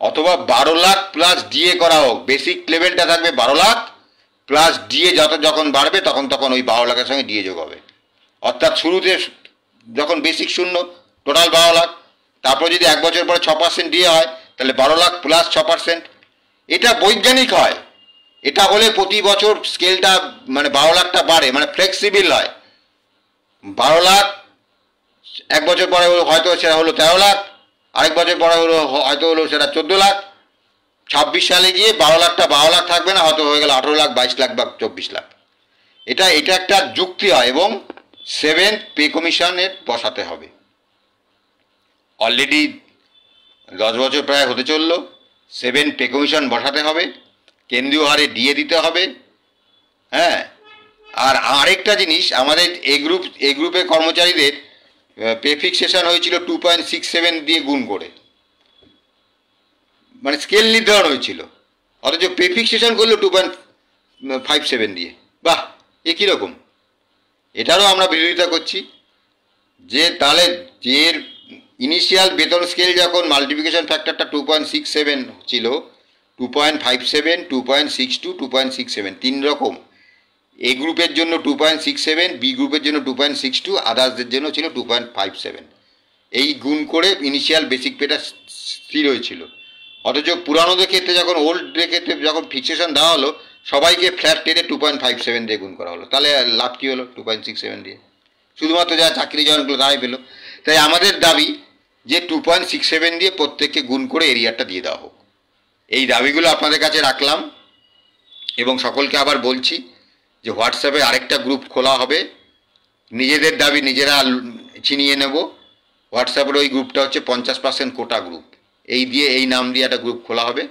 S1: অথবা 12 লাখ প্লাস ডিএ করা হোক। বেসিক লেভেলটা থাকবে 12 লাখ, প্লাস ডিএ যখন বাড়বে তখন ওই 12 লাখের সঙ্গে ডিএ যোগ হবে। অর্থাৎ শুরুতে যখন বেসিক শূন্য, টোটাল 12 লাখ, তারপর যদি 1 বছর পরে 6% ডিএ হয়, তাহলে 12 লাখ প্লাস 6%। এটা বৈজ্ঞানিক হয়। এটা হলে প্রতি বছর স্কেলটা মানে 12 লাখটা বাড়ে, মানে ফ্লেক্সিবল হয়। 12 লাখ 1 বছর পরে হয়তো সেটা হলো 13 লাখ, আরেক বছর পরে হয়তো হলো সেটা 14 লাখ। 26 সালে গিয়ে 12 লাখটা 12 লাখ থাকবে না, হয়তো হয়ে গেল 18 লাখ, 22 লাখ বা 24 লাখ। এটা একটা যুক্তি হয়, এবং 7th পে কমিশনের বসাতে হবে। অলরেডি 10 বছর প্রায় হতে চললো। 7th পে কমিশন বসাতে হবে, কেন্দ্রীয় হারে ডিএ দিতে হবে। হ্যাঁ, আর আরেকটা জিনিস, আমাদের এ গ্রুপের কর্মচারীদের পে ফিক্সেশন হয়েছিল 2.67 দিয়ে গুণ করে, মানে স্কেল নির্ধারণ হয়েছিল, অথচ পে ফিক্সেশন করলো 2.57 দিয়ে। বাহ, এ কীরকম? এটারও আমরা বিরোধিতা করছি, যে তাহলে যে ইনিশিয়াল বেতন স্কেল যখন মাল্টিপ্লিকেশন ফ্যাক্টরটা 2.67 ছিল, 2.57, 2.62, 2.67 তিন রকম। এ গ্রুপের জন্য 2.67, বি গ্রুপের জন্য 2.62, আদার্সদের জন্য ছিল 2.57। এই গুণ করে ইনিশিয়াল বেসিক পেটা স্থির হয়েছিল। অথচ পুরানোদের ক্ষেত্রে যখন ওল্ডদের ক্ষেত্রে যখন ফিক্সেশন দেওয়া হলো, সবাইকে ফ্ল্যাট রেটে 2.57 দিয়ে গুণ করা হলো। তাহলে লাভ কী হলো? 2.67 দিয়ে শুধুমাত্র যারা চাকরি জয়েন করলো তারাই পেলো। তাই আমাদের দাবি যে 2.67 দিয়ে প্রত্যেককে গুণ করে এরিয়াটা দিয়ে দেওয়া হোক। এই দাবিগুলো আপনাদের কাছে রাখলাম, এবং সকলকে আবার বলছি যে হোয়াটসঅ্যাপে আরেকটা গ্রুপ খোলা হবে, নিজেদের দাবি নিজেরা ছিনিয়ে নেব। হোয়াটসঅ্যাপের ওই গ্রুপটা হচ্ছে 50% কোটা গ্রুপ। এই নাম দিয়ে একটা গ্রুপ খোলা হবে।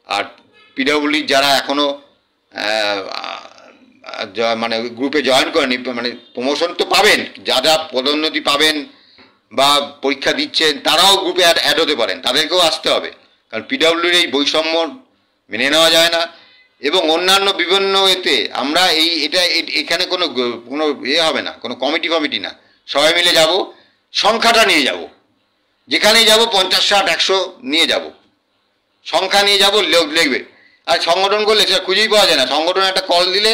S1: আর পিডব্লিউডি যারা এখনও মানে গ্রুপে জয়েন করেনি, মানে প্রমোশন তো পাবেন, যারা পদোন্নতি পাবেন বা পরীক্ষা দিচ্ছেন তারাও গ্রুপে অ্যাড হতে পারেন, তাদেরকেও আসতে হবে। কারণ পিডব্লিউডির এই বৈষম্য মেনে নেওয়া যায় না। এবং অন্যান্য বিভিন্ন এতে আমরা এখানে কোনো হবে না, কোনো কমিটি না, সবাই মিলে যাব, সংখ্যাটা নিয়ে যাব, যেখানেই যাব 50, 60, 100 নিয়ে যাব, সংখ্যা নিয়ে যাব, লোক লিখবে। আর সংগঠন করলে সেটা খুঁজেই পাওয়া যায় না। সংগঠনে একটা কল দিলে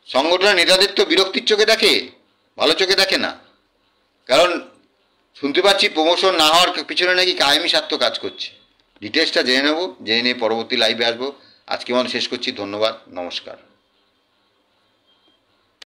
S1: সংগঠনের নেতাদের তো বিরক্তির চোখে দেখে, ভালো চোখে দেখে না। কারণ শুনতে পাচ্ছি প্রমোশন না হওয়ার পিছনে নাকি কায়েমি স্বার্থ কাজ করছে। ডিটেলসটা জেনে নেব, জেনে নিয়ে পরবর্তী লাইভে আসবো। আজকে মতো শেষ করছি। ধন্যবাদ, নমস্কার।